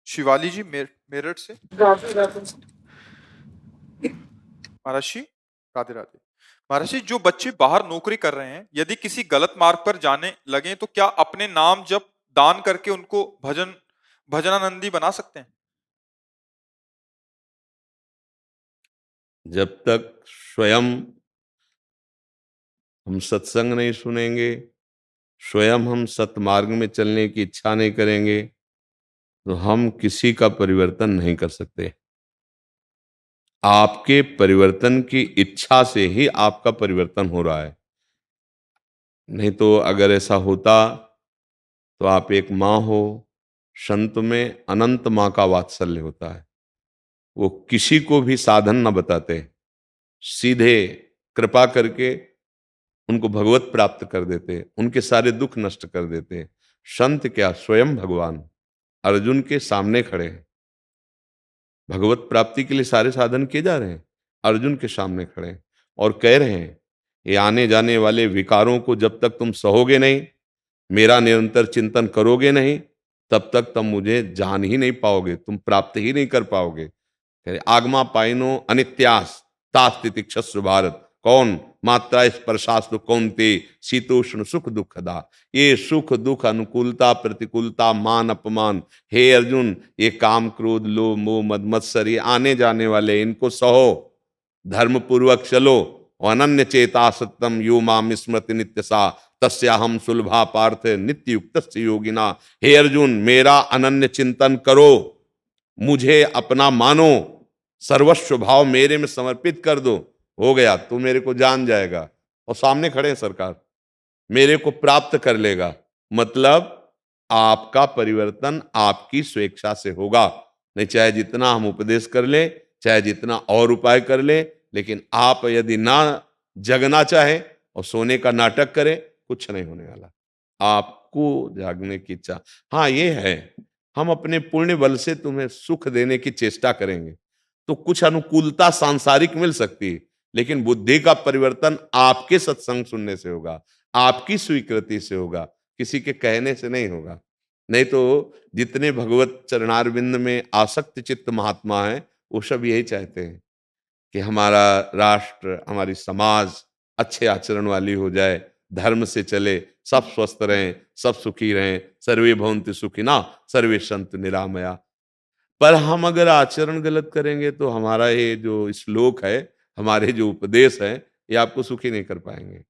शिवाली जी मेरठ से। राधे राधे। महाराज जी, राधे राधे। महाराज जी, जो बच्चे बाहर नौकरी कर रहे हैं, यदि किसी गलत मार्ग पर जाने लगे तो क्या अपने नाम जब दान करके उनको भजनानंदी बना सकते हैं? जब तक स्वयं हम सत्संग नहीं सुनेंगे, स्वयं हम सतमार्ग में चलने की इच्छा नहीं करेंगे, तो हम किसी का परिवर्तन नहीं कर सकते। आपके परिवर्तन की इच्छा से ही आपका परिवर्तन हो रहा है। नहीं तो अगर ऐसा होता तो आप एक माँ हो, संत में अनंत माँ का वात्सल्य होता है। वो किसी को भी साधन न बताते, सीधे कृपा करके उनको भगवत प्राप्त कर देते, उनके सारे दुख नष्ट कर देते। संत क्या, स्वयं भगवान अर्जुन के सामने खड़े हैं। भगवत प्राप्ति के लिए सारे साधन किए जा रहे हैं, अर्जुन के सामने खड़े हैं और कह रहे हैं ये आने जाने वाले विकारों को जब तक तुम सहोगे नहीं, मेरा निरंतर चिंतन करोगे नहीं, तब तक तुम मुझे जान ही नहीं पाओगे, तुम प्राप्त ही नहीं कर पाओगे। कह रहे आगमा पाइनो अनित्यास तास्ति क्षस्व भारत। कौन? मात्रा स्पर्शास्तु कौनते शीतोष्ण सुख दुखदा। ये सुख दुख अनुकूलता प्रतिकूलता मान अपमान, हे अर्जुन, ये काम क्रोध लोभ मोह मद मत्सर, ये आने जाने वाले, इनको सहो, धर्म पूर्वक चलो। अनन्य चेता सत्यम यो माम स्मृति नित्य सा तस्याहम सुलभा पार्थ नित्य युक्त योगिना। हे अर्जुन, मेरा अनन्य चिंतन करो, मुझे अपना मानो, सर्वस्व भाव मेरे में समर्पित कर दो, हो गया, तू मेरे को जान जाएगा और सामने खड़े हैं सरकार, मेरे को प्राप्त कर लेगा। मतलब आपका परिवर्तन आपकी स्वेच्छा से होगा। नहीं चाहे जितना हम उपदेश कर ले, चाहे जितना और उपाय कर ले, लेकिन आप यदि ना जगना चाहे और सोने का नाटक करें, कुछ नहीं होने वाला। आपको जागने की इच्छा, हाँ ये है, हम अपने पुण्य बल से तुम्हें सुख देने की चेष्टा करेंगे तो कुछ अनुकूलता सांसारिक मिल सकती है, लेकिन बुद्धि का परिवर्तन आपके सत्संग सुनने से होगा, आपकी स्वीकृति से होगा, किसी के कहने से नहीं होगा। नहीं तो जितने भगवत चरणारविंद में आसक्त चित्त महात्मा हैं, वो सब यही चाहते हैं कि हमारा राष्ट्र, हमारी समाज अच्छे आचरण वाली हो जाए, धर्म से चले, सब स्वस्थ रहें, सब सुखी रहें, सर्वे भवन्तु सुखिना सर्वे सन्तु निरामया। पर हम अगर आचरण गलत करेंगे तो हमारा ये जो श्लोक है, हमारे जो उपदेश है, ये आपको सुखी नहीं कर पाएंगे।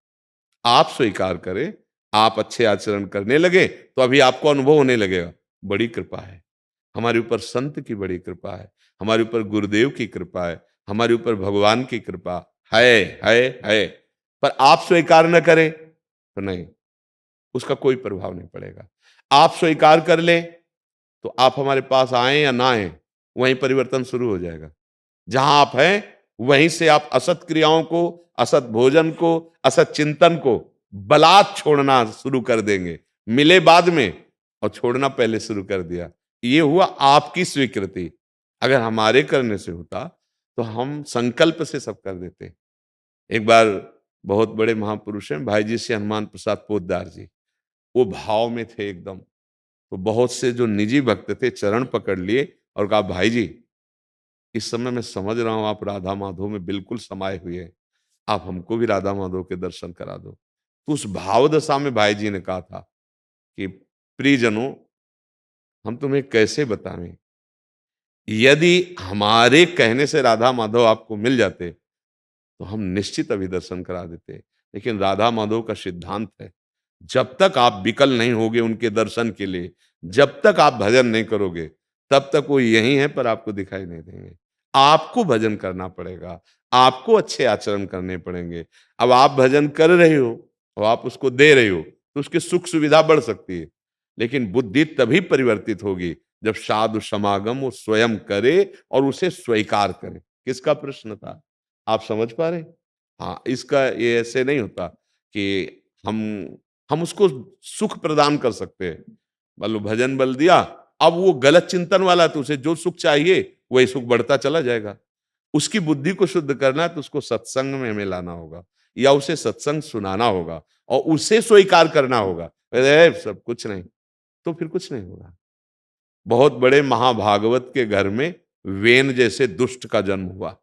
आप स्वीकार करें, आप अच्छे आचरण करने लगे तो अभी आपको अनुभव होने लगेगा, बड़ी कृपा है हमारे ऊपर, संत की बड़ी कृपा है हमारे ऊपर, गुरुदेव की कृपा है हमारे ऊपर, भगवान की कृपा है। पर आप स्वीकार न करें तो नहीं, उसका कोई प्रभाव नहीं पड़ेगा। आप स्वीकार कर ले तो आप हमारे पास आए या ना आए, वहीं परिवर्तन शुरू हो जाएगा। जहां आप हैं वहीं से आप असत क्रियाओं को, असत भोजन को, असत चिंतन को बलात् छोड़ना शुरू कर देंगे। मिले बाद में और छोड़ना पहले शुरू कर दिया। ये हुआ आपकी स्वीकृति। अगर हमारे करने से होता तो हम संकल्प से सब कर देते। एक बार बहुत बड़े महापुरुष हैं भाई जी से हनुमान प्रसाद पोद्दार जी, वो भाव में थे एकदम। तो बहुत से जो निजी भक्त थे चरण पकड़ लिए और कहा भाई जी, इस समय मैं समझ रहा हूं आप राधा माधव में बिल्कुल समाये हुए हैं, आप हमको भी राधा माधव के दर्शन करा दो। तो उस भाव दशा में भाई जी ने कहा था कि प्रियजनों, हम तुम्हें कैसे बताएं, यदि हमारे कहने से राधा माधव आपको मिल जाते तो हम निश्चित अभी दर्शन करा देते। लेकिन राधा माधव का सिद्धांत है, जब तक आप विकल नहीं होगे उनके दर्शन के लिए, जब तक आप भजन नहीं करोगे, तब तक वो यही है पर आपको दिखाई नहीं देंगे। आपको भजन करना पड़ेगा, आपको अच्छे आचरण करने पड़ेंगे। अब आप भजन कर रहे हो और आप उसको दे रहे हो तो उसकी सुख सुविधा बढ़ सकती है, लेकिन बुद्धि तभी परिवर्तित होगी जब साधु समागम वो स्वयं करे और उसे स्वीकार करे। किसका प्रश्न था, आप समझ पा रहे? हाँ, इसका ये ऐसे नहीं होता कि हम उसको सुख प्रदान कर सकते हैं। मान लो भजन बल दिया, अब वो गलत चिंतन वाला, तो उसे जो सुख चाहिए वही सुख बढ़ता चला जाएगा। उसकी बुद्धि को शुद्ध करना है तो उसको सत्संग में हमें लाना होगा या उसे सत्संग सुनाना होगा और उसे स्वीकार करना होगा। अरे सब कुछ नहीं, तो फिर कुछ नहीं होगा। बहुत बड़े महाभागवत के घर में वेन जैसे दुष्ट का जन्म हुआ,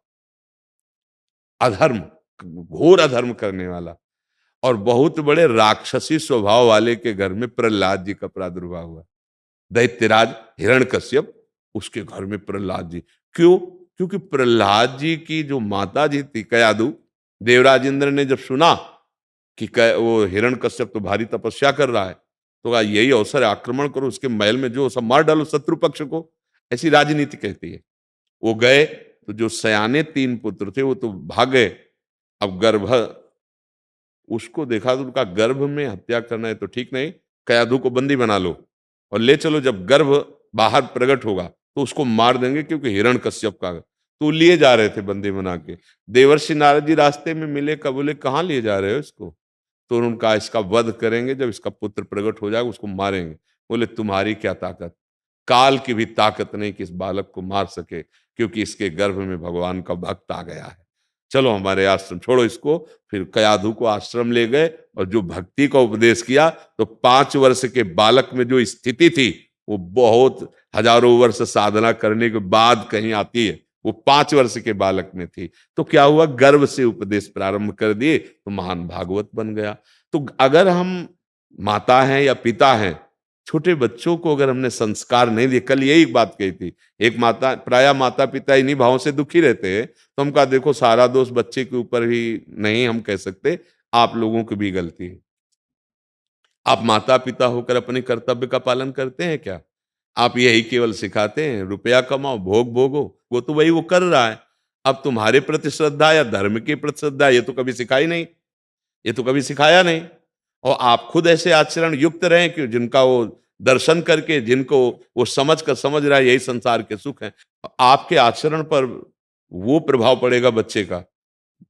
अधर्म, घोर अधर्म करने वाला। और बहुत बड़े राक्षसी स्वभाव वाले के घर में प्रहलाद जी का प्रादुर्भाव हुआ। दैत्यराज हिरण्यकश्यप, उसके घर में प्रहलाद जी। क्यों? क्योंकि प्रहलाद जी की जो माता जी थी कयादु, देवराज इंद्र ने जब सुना कि वो हिरण्यकश्यप तो भारी तपस्या कर रहा है, तो कहा यही अवसर है, आक्रमण करो, उसके महल में जो सब मार डालो शत्रु पक्ष को। ऐसी राजनीति कहती है। वो गए तो जो सयाने 3 पुत्र थे वो तो भाग गए। अब गर्भ, उसको देखा तो उनका गर्भ में हत्या करना है तो ठीक नहीं, कयाधु को बंदी बना लो और ले चलो, जब गर्भ बाहर प्रकट होगा तो उसको मार देंगे, क्योंकि हिरण्यकश्यप का। तो लिए जा रहे थे बंदी बना के। देवर्षि नारद जी रास्ते में मिले, का बोले कहाँ लिए जा रहे हो इसको? तो उनका इसका वध करेंगे, जब इसका पुत्र प्रकट हो जाएगा उसको मारेंगे। बोले तुम्हारी क्या ताकत, काल की भी ताकत नहीं कि इस बालक को मार सके, क्योंकि इसके गर्भ में भगवान का भक्त आ गया है। चलो हमारे आश्रम, छोड़ो इसको। फिर कयाधु को आश्रम ले गए और जो भक्ति का उपदेश किया, तो 5 वर्ष के बालक में जो स्थिति थी वो बहुत हजारों वर्ष साधना करने के बाद कहीं आती है, वो 5 वर्ष के बालक में थी। तो क्या हुआ, गर्भ से उपदेश प्रारंभ कर दिए तो महान भागवत बन गया। तो अगर हम माता हैं या पिता हैं, छोटे बच्चों को अगर हमने संस्कार नहीं दिए, कल यही बात कही थी, एक माता, प्राय माता पिता इन्हीं भावों से दुखी रहते हैं। तो हम कहा देखो सारा दोष बच्चे के ऊपर ही नहीं हम कह सकते, आप लोगों की भी गलती है। आप माता पिता होकर अपने कर्तव्य का पालन करते हैं क्या? आप यही केवल सिखाते हैं रुपया कमाओ, भोग भोगो, वो तो वही वो कर रहा है। अब तुम्हारे प्रति श्रद्धा या धर्म के प्रति श्रद्धा, ये तो कभी सिखाई नहीं, ये तो कभी सिखाया नहीं। और आप खुद ऐसे आचरण युक्त रहें कि जिनका वो दर्शन करके, जिनको वो समझ कर समझ रहा है यही संसार के सुख है, आपके आचरण पर वो प्रभाव पड़ेगा बच्चे का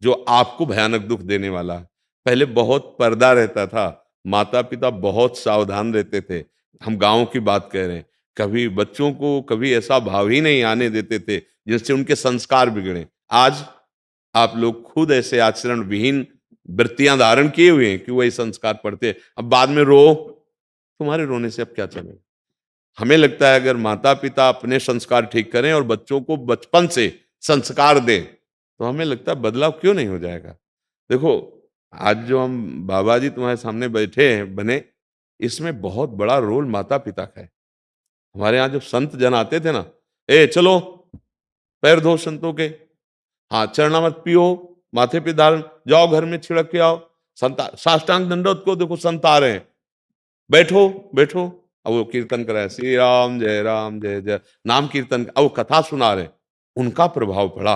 जो आपको भयानक दुख देने वाला है। पहले बहुत पर्दा रहता था, माता पिता बहुत सावधान रहते थे। हम गांव की बात कह रहे हैं। कभी बच्चों को कभी ऐसा भाव ही नहीं आने देते थे जिससे उनके संस्कार बिगड़े। आज आप लोग खुद ऐसे आचरण विहीन वृत्तियां धारण किए हुए हैं कि वही संस्कार पढ़ते हैं। अब बाद में रो, तुम्हारे रोने से अब क्या चलेगा? हमें लगता है अगर माता पिता अपने संस्कार ठीक करें और बच्चों को बचपन से संस्कार दें, तो हमें लगता है बदलाव क्यों नहीं हो जाएगा। देखो आज जो हम बाबा जी तुम्हारे सामने बैठे हैं बने, इसमें बहुत बड़ा रोल माता पिता का है। हमारे यहाँ जब संत जन आते थे ना, ए चलो पैर धो संतों के, हाँ चरणामृत पियो, माथे पे धारण, जाओ घर में छिड़क के आओ, संत साष्टांग दंडोत को देखो संत आ रहे हैं, बैठो बैठो। अब वो कीर्तन कराए, श्री राम जय जय, नाम कीर्तन, अब वो कथा सुना रहे। उनका प्रभाव पड़ा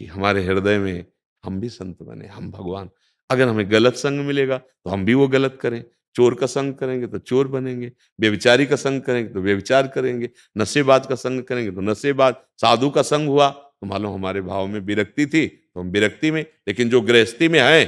कि हमारे हृदय में हम भी संत बने, हम भगवान। अगर हमें गलत संग मिलेगा तो हम भी वो गलत करें, चोर का संग करेंगे तो चोर बनेंगे, व्यभिचारी का संग करेंगे तो व्यभिचार करेंगे, नशेबाज का संग करेंगे तो नशेबाज। साधु का संग हुआ तो मानो हमारे भाव में विरक्ति थी तो हम विरक्ति में, लेकिन जो गृहस्थी में है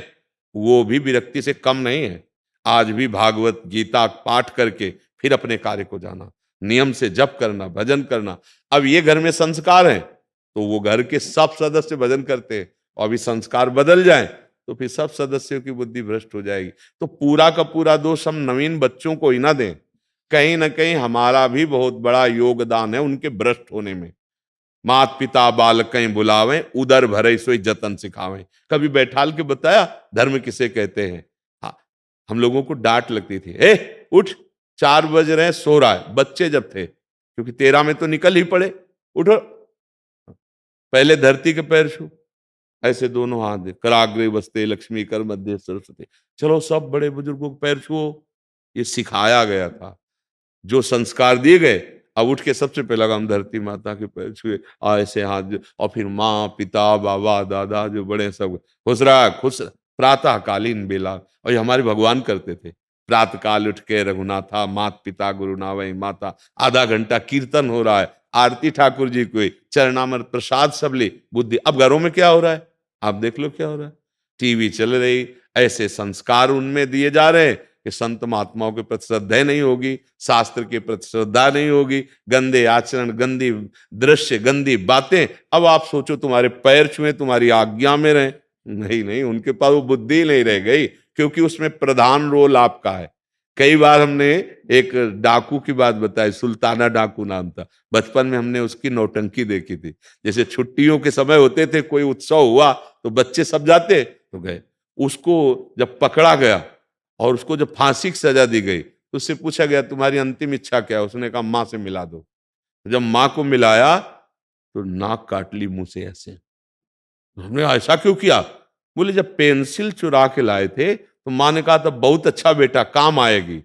वो भी विरक्ति से कम नहीं है। आज भी भागवत गीता पाठ करके फिर अपने कार्य को जाना, नियम से जप करना, भजन करना। अब ये घर में संस्कार है तो वो घर के सब सदस्य भजन करते हैं, और अभी संस्कार बदल जाए तो फिर सब सदस्यों की बुद्धि भ्रष्ट हो जाएगी। तो पूरा का पूरा दोष हम नवीन बच्चों को ही ना दें, कहीं ना कहीं हमारा भी बहुत बड़ा योगदान है उनके भ्रष्ट होने में। मात पिता बाल कहीं बुलावें, उदर भरे सोई जतन सिखावें। कभी बैठाल के बताया धर्म किसे कहते हैं? हाँ, हम लोगों को डांट लगती थी, ए उठ 4 बज रहे हैं, सो रहा है, बच्चे जब थे, क्योंकि 13 में तो निकल ही पड़े, उठो पहले धरती के पैर छू, ऐसे दोनों हाथ दे, कराग्रे बसते लक्ष्मी कर मध्य सरस्वती। चलो सब बड़े बुजुर्गों को पैर छुओ, ये सिखाया गया था, जो संस्कार दिए गए। अब उठ के सबसे पहला काम धरती माता के पैर छुए, ऐसे हाथ, और फिर माँ पिता बाबा दादा जो बड़े सब खुश रहा खुश। प्रातः कालीन बेला, और ये हमारे भगवान करते थे, प्रातः काल उठ के रघुनाथा मात पिता गुरु नावई माता, आधा घंटा कीर्तन हो रहा है, आरती ठाकुर जी को, चरणामृत प्रसाद सब ले बुद्धि। अब घरों में क्या हो रहा है, आप देख लो क्या हो रहा है, टीवी चल रही, ऐसे संस्कार उनमें दिए जा रहे हैं कि संत महात्माओं के प्रति श्रद्धा नहीं होगी, शास्त्र के प्रति श्रद्धा नहीं होगी, गंदे आचरण, गंदी दृश्य, गंदी बातें। अब आप सोचो तुम्हारे पैर छुए, तुम्हारी आज्ञा में रहे, नहीं नहीं, उनके पास वो बुद्धि नहीं रह गई, क्योंकि उसमें प्रधान रोल आपका है। कई बार हमने एक डाकू की बात बताई, सुल्ताना डाकू नाम था। बचपन में हमने उसकी नौटंकी देखी थी। जैसे छुट्टियों के समय होते थे, कोई उत्सव हुआ तो बच्चे सब जाते तो गए। उसको जब पकड़ा गया और उसको जब फांसी की सजा दी गई तो उससे पूछा गया तुम्हारी अंतिम इच्छा क्या है? उसने कहा माँ से मिला दो। जब माँ को मिलाया तो नाक काट ली मुंह से ऐसे। हमने ऐसा क्यों किया? बोले जब पेंसिल चुरा के लाए थे तो माँ ने कहा था बहुत अच्छा बेटा, काम आएगी।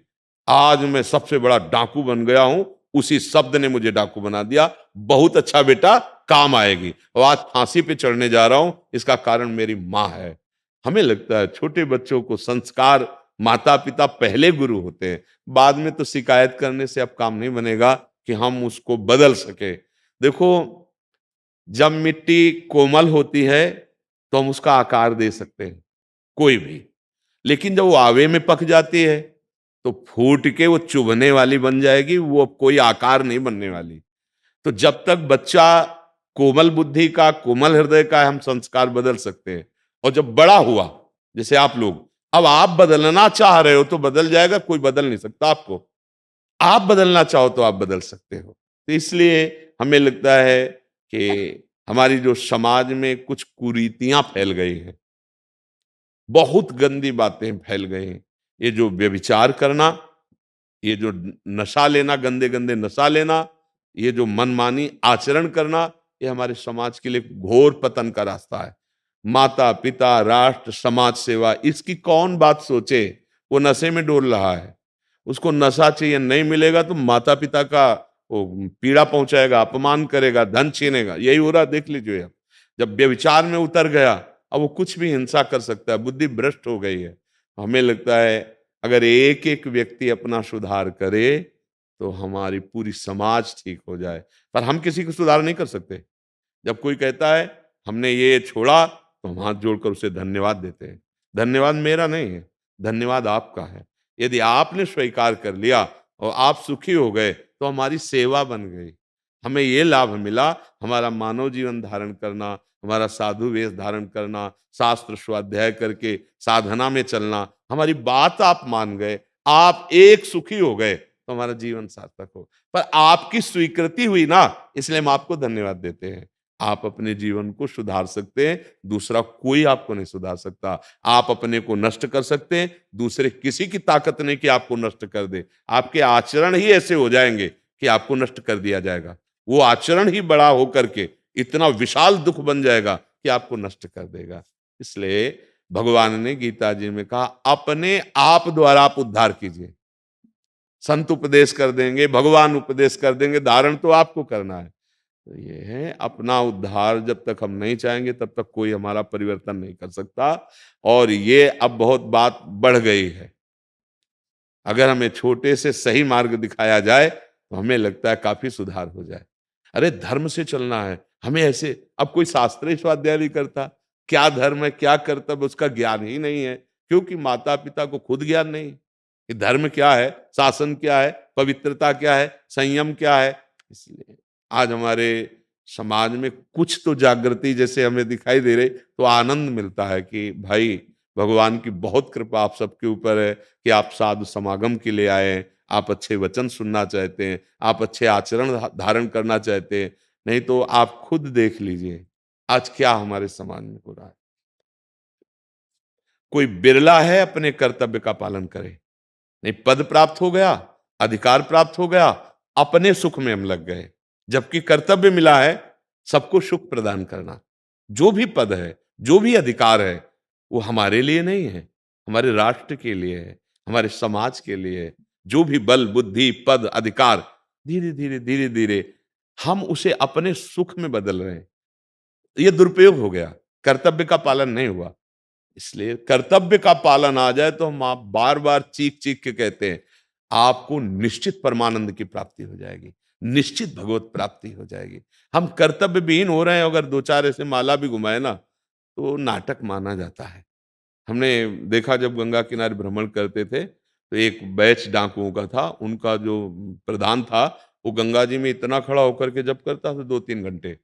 आज मैं सबसे बड़ा डाकू बन गया हूं, उसी शब्द ने मुझे डाकू बना दिया। बहुत अच्छा बेटा, काम आएगी। और आज फांसी पे चढ़ने जा रहा हूं, इसका कारण मेरी माँ है। हमें लगता है छोटे बच्चों को संस्कार माता पिता पहले गुरु होते हैं, बाद में तो शिकायत करने से अब काम नहीं बनेगा कि हम उसको बदल सके। देखो, जब मिट्टी कोमल होती है तो हम उसका आकार दे सकते हैं, कोई भी। लेकिन जब वो आवे में पक जाती है तो फूट के वो चुभने वाली बन जाएगी, वो अब कोई आकार नहीं बनने वाली। तो जब तक बच्चा कोमल बुद्धि का, कोमल हृदय का है, हम संस्कार बदल सकते हैं। और जब बड़ा हुआ, जैसे आप लोग, अब आप बदलना चाह रहे हो तो बदल जाएगा, कोई बदल नहीं सकता आपको। आप बदलना चाहो तो आप बदल सकते हो। तो इसलिए हमें लगता है कि हमारी जो समाज में कुछ कुरीतियां फैल गई हैं, बहुत गंदी बातें फैल गई हैं। ये जो व्यभिचार करना, ये जो नशा लेना, गंदे गंदे नशा लेना, ये जो मनमानी आचरण करना, ये हमारे समाज के लिए घोर पतन का रास्ता है। माता पिता, राष्ट्र, समाज सेवा, इसकी कौन बात सोचे? वो नशे में डोल रहा है, उसको नशा चाहिए, नहीं मिलेगा तो माता पिता का वो पीड़ा पहुंचाएगा, अपमान करेगा, धन छीनेगा। यही हो रहा, देख लीजिए। अब जब व्यभिचार में उतर गया, अब वो कुछ भी हिंसा कर सकता है, बुद्धि भ्रष्ट हो गई है। हमें लगता है अगर एक एक व्यक्ति अपना सुधार करे तो हमारी पूरी समाज ठीक हो जाए। पर हम किसी को सुधार नहीं कर सकते। जब कोई कहता है हमने ये छोड़ा तो हम हाथ जोड़कर उसे धन्यवाद देते हैं। धन्यवाद मेरा नहीं है, धन्यवाद आपका है। यदि आपने स्वीकार कर लिया और आप सुखी हो गए तो हमारी सेवा बन गई, हमें ये लाभ मिला। हमारा मानव जीवन धारण करना, हमारा साधु वेश धारण करना, शास्त्र स्वाध्याय करके साधना में चलना, हमारी बात आप मान गए, आप एक सुखी हो गए तो हमारा जीवन सार्थक हो। पर आपकी स्वीकृति हुई ना, इसलिए हम आपको धन्यवाद देते हैं। आप अपने जीवन को सुधार सकते हैं, दूसरा कोई आपको नहीं सुधार सकता। आप अपने को नष्ट कर सकते हैं, दूसरे किसी की ताकत नहीं कि आपको नष्ट कर दे। आपके आचरण ही ऐसे हो जाएंगे कि आपको नष्ट कर दिया जाएगा। वो आचरण ही बड़ा होकर के इतना विशाल दुख बन जाएगा कि आपको नष्ट कर देगा। इसलिए भगवान ने गीता जी में कहा अपने आप द्वारा आप उद्धार कीजिए। संत उपदेश कर देंगे, भगवान उपदेश कर देंगे, धारण तो आपको करना है। तो ये है अपना उद्धार। जब तक हम नहीं चाहेंगे तब तक कोई हमारा परिवर्तन नहीं कर सकता। और ये अब बहुत बात बढ़ गई है। अगर हमें छोटे से सही मार्ग दिखाया जाए तो हमें लगता है काफी सुधार हो जाए। अरे धर्म से चलना है हमें ऐसे। अब कोई शास्त्र ही स्वाध्याय नहीं करता, क्या धर्म है क्या कर्तव्य उसका ज्ञान ही नहीं है, क्योंकि माता पिता को खुद ज्ञान नहीं कि धर्म क्या है, शासन क्या है, पवित्रता क्या है, संयम क्या है। इसलिए आज हमारे समाज में कुछ तो जागृति जैसे हमें दिखाई दे रही, तो आनंद मिलता है कि भाई भगवान की बहुत कृपा आप सबके ऊपर है कि आप साधु समागम के लिए आए हैं, आप अच्छे वचन सुनना चाहते हैं, आप अच्छे आचरण धारण करना चाहते हैं। नहीं तो आप खुद देख लीजिए आज क्या हमारे समाज में हो रहा है। कोई बिरला है अपने कर्तव्य का पालन करे। नहीं, पद प्राप्त हो गया, अधिकार प्राप्त हो गया, अपने सुख में हम लग गए, जबकि कर्तव्य मिला है सबको सुख प्रदान करना। जो भी पद है, जो भी अधिकार है, वो हमारे लिए नहीं है, हमारे राष्ट्र के लिए है, हमारे समाज के लिए है। जो भी बल बुद्धि पद अधिकार, धीरे धीरे धीरे धीरे हम उसे अपने सुख में बदल रहे हैं। ये दुरुपयोग हो गया, कर्तव्य का पालन नहीं हुआ। इसलिए कर्तव्य का पालन आ जाए तो हम आप बार बार चीख चीख के कहते हैं आपको निश्चित परमानंद की प्राप्ति हो जाएगी, निश्चित भगवत प्राप्ति हो जाएगी। हम कर्तव्य विहीन हो रहे हैं, अगर दो चार ऐसे माला भी घुमाए ना तो नाटक माना जाता है। हमने देखा जब गंगा किनारे भ्रमण करते थे तो एक बैच डाकुओं का था, उनका जो प्रधान था वो गंगा जी में इतना खड़ा होकर के जब करता था 2-3 घंटे।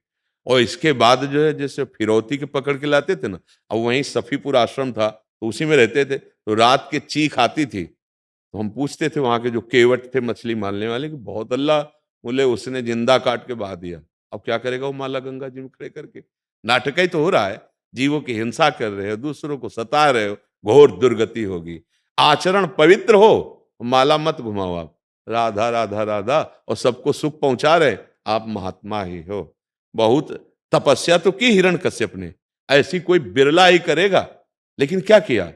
और इसके बाद जो है जैसे फिरौती के पकड़ के लाते थे ना, अब वहीं सफीपुर आश्रम था तो उसी में रहते थे, तो रात के चीख आती थी तो हम पूछते थे वहां के जो केवट थे मछली मारने वाले कि बहुत अल्लाह, बोले उसने जिंदा काट के बहा दिया, अब क्या करेगा वो माला गंगा जी में खड़े करके। नाटक ही तो हो रहा है, जीवों की हिंसा कर रहे हो, दूसरों को सता रहे हो, घोर दुर्गति होगी। आचरण पवित्र हो, माला मत घुमाओ आप, राधा राधा राधा, और सबको सुख पहुंचा रहे, आप महात्मा ही हो। बहुत तपस्या तो की हिरण्यकश्यप ने, ऐसी कोई बिरला ही करेगा, लेकिन क्या किया?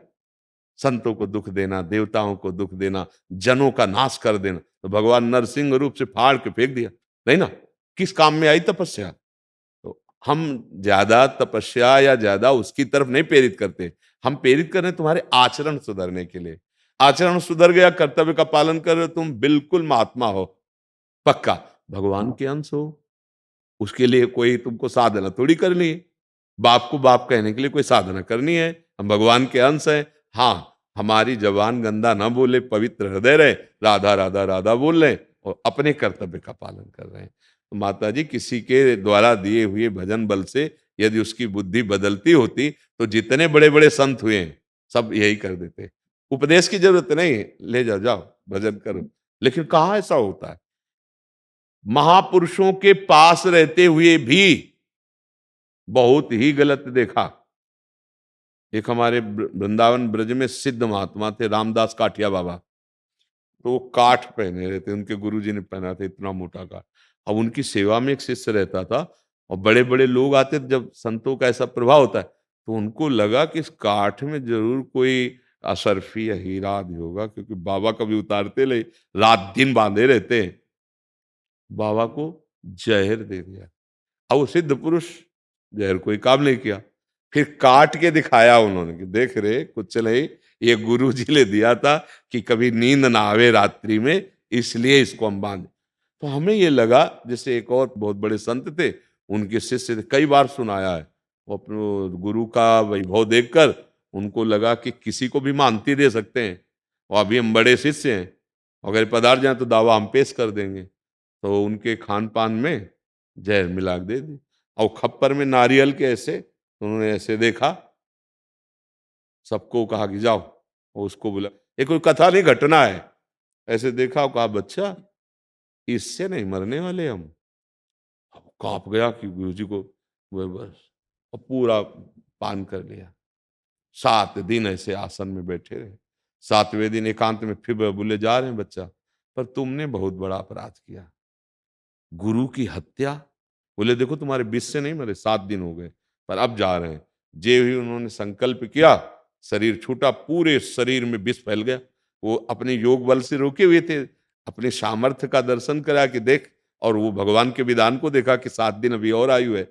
संतों को दुख देना, देवताओं को दुख देना, जनों का नाश कर देना, तो भगवान नरसिंह रूप से फाड़ के फेंक दिया, नहीं ना? किस काम में आई तपस्या? तो हम ज्यादा तपस्या या ज्यादा उसकी तरफ नहीं प्रेरित करते, हम प्रेरित कर रहे हैं तुम्हारे आचरण सुधरने के लिए। आचरण सुधर गया, कर्तव्य का पालन कर रहे हो, तुम बिल्कुल महात्मा हो, पक्का भगवान के अंश हो। उसके लिए कोई तुमको साधना थोड़ी करनी है, बाप को बाप कहने के लिए कोई साधना करनी है? हम भगवान के अंश हैं। हाँ, हमारी जबान गंदा ना बोले, पवित्र हृदय रहे, राधा राधा राधा बोल रहे और अपने कर्तव्य का पालन कर रहे हैं। तो माता जी, किसी के द्वारा दिए हुए भजन बल से यदि उसकी बुद्धि बदलती होती तो जितने बड़े बड़े संत हुए हैं सब यही कर देते। उपदेश की जरूरत नहीं है, ले जाओ जाओ भजन करो, लेकिन कहाँ ऐसा होता है? महापुरुषों के पास रहते हुए भी बहुत ही गलत देखा। एक हमारे वृंदावन ब्रज में सिद्ध महात्मा थे, रामदास काठिया बाबा। तो वो काठ पहने रहते, उनके गुरुजी ने पहना था इतना मोटा काठ। अब उनकी सेवा में एक शिष्य रहता था, और बड़े बड़े लोग आते थे, जब संतों का ऐसा प्रभाव होता है तो उनको लगा कि इस काठ में जरूर कोई असरफी या हीरा भी होगा, क्योंकि बाबा कभी उतारते ले, रात दिन बांधे रहते हैं। बाबा को जहर दे दिया। अब वो सिद्ध पुरुष, जहर कोई काम नहीं किया, फिर काट के दिखाया उन्होंने कि देख रे कुछ नहीं, ये गुरु जी ने दिया था कि कभी नींद ना आवे रात्रि में, इसलिए इसको हम बांधे। तो हमें ये लगा, जैसे एक और बहुत बड़े संत थे, उनके शिष्य थे, कई बार सुनाया है, वो अपने गुरु का वैभव देखकर उनको लगा कि किसी को भी मानती दे सकते हैं, और अभी हम बड़े शिष्य हैं, अगर पधार जाए तो दावा हम पेश कर देंगे। तो उनके खान पान में जहर मिला के दे दी, और खप्पर में नारियल के ऐसे, उन्होंने ऐसे देखा, सबको कहा कि जाओ, और उसको बोला, ये कोई कथा नहीं घटना है, ऐसे देखा और कहा बच्चा इससे नहीं मरने वाले हम। अब कांप गया कि गुरु जी को बस, और पूरा पान कर लिया। 7 दिन ऐसे आसन में बैठे रहे। 7वें दिन एकांत में फिर बोले जा रहे हैं बच्चा, पर तुमने बहुत बड़ा अपराध किया, गुरु की हत्या। बोले देखो तुम्हारे विष से नहीं मरे, 7 दिन हो गए, पर अब जा रहे हैं। जे ही उन्होंने संकल्प किया, शरीर छूटा, पूरे शरीर में विष फैल गया। वो अपने योग बल से रोके हुए थे, अपने सामर्थ्य का दर्शन करा कि देख, और वो भगवान के विधान को देखा कि 7 दिन अभी और आयु है।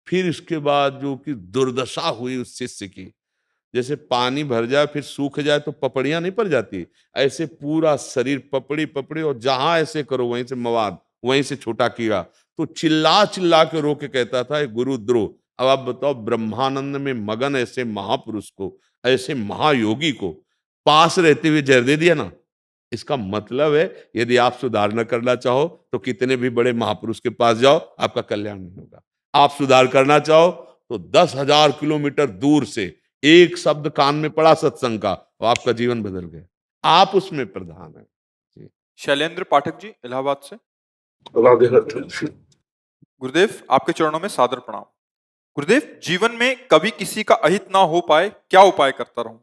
फिर इसके बाद जो कि दुर्दशा हुई उस शिष्य की, जैसे पानी भर जाए फिर सूख जाए तो पपड़ियां नहीं पड़ जाती, ऐसे पूरा शरीर पपड़ी पपड़ी, और जहां ऐसे करो वहीं से मवाद, वहीं से छोटा किया। तो चिल्ला चिल्ला के रो के कहता था गुरुद्रोह। अब आप बताओ, ब्रह्मानंद में मगन ऐसे महापुरुष को, ऐसे महायोगी को पास रहते हुए जहर दे दिया ना। इसका मतलब है यदि आप सुधार न करना चाहो तो कितने भी बड़े महापुरुष के पास जाओ, आपका कल्याण नहीं होगा। आप सुधार करना चाहो तो 10,000 किलोमीटर दूर से एक शब्द कान में पड़ा सत्संग का, और आपका जीवन बदल गया, आप उसमें प्रधान है जी। शैलेंद्र पाठक जी इलाहाबाद से। राधे राधे। गुरुदेव आपके चरणों में सादर प्रणाम। गुरुदेव, जीवन में कभी किसी का अहित ना हो पाए, क्या उपाय करता रहूं?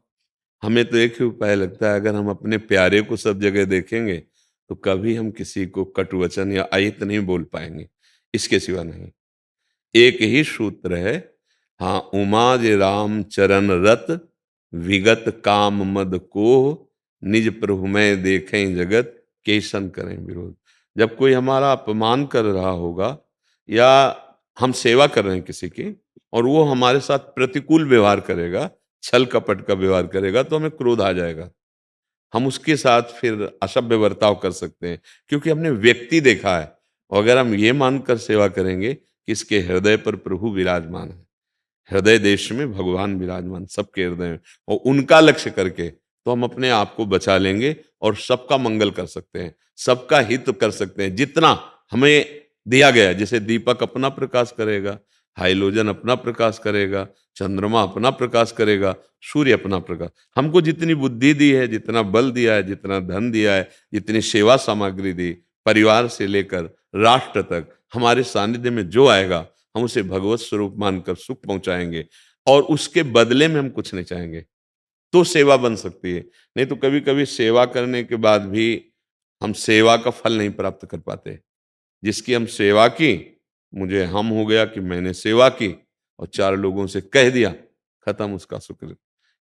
हमें तो एक ही उपाय लगता है, अगर हम अपने प्यारे को सब जगह देखेंगे तो कभी हम किसी को कटु वचन या अहित नहीं बोल पाएंगे, इसके सिवा नहीं। एक ही सूत्र है, हाँ, उमा जे राम चरण रत, विगत काम मद को, निज प्रभु में देखें जगत, केसन करें विरोध। जब कोई हमारा अपमान कर रहा होगा, या हम सेवा कर रहे हैं किसी की, और वो हमारे साथ प्रतिकूल व्यवहार करेगा, छल कपट का व्यवहार करेगा, तो हमें क्रोध आ जाएगा। हम उसके साथ फिर असभ्य बर्ताव कर सकते हैं, क्योंकि हमने व्यक्ति देखा है। और अगर हम ये मानकर सेवा करेंगे कि इसके हृदय पर प्रभु विराजमान है, हृदय देश में भगवान विराजमान सबके हृदय में, और उनका लक्ष्य करके, तो हम अपने आप को बचा लेंगे और सबका मंगल कर सकते हैं, सबका हित कर सकते हैं। जितना हमें दिया गया, जैसे दीपक अपना प्रकाश करेगा, हाइलोजन अपना प्रकाश करेगा, चंद्रमा अपना प्रकाश करेगा, सूर्य अपना प्रकाश। हमको जितनी बुद्धि दी है, जितना बल दिया है, जितना धन दिया है, जितनी सेवा सामग्री दी, परिवार से लेकर राष्ट्र तक, हमारे सानिध्य में जो आएगा हम उसे भगवत स्वरूप मानकर सुख पहुंचाएंगे, और उसके बदले में हम कुछ नहीं चाहेंगे, तो सेवा बन सकती है। नहीं तो कभी कभी सेवा करने के बाद भी हम सेवा का फल नहीं प्राप्त कर पाते। जिसकी हम सेवा की, मुझे हम हो गया कि मैंने सेवा की और 4 लोगों से कह दिया, खत्म उसका शुक्र।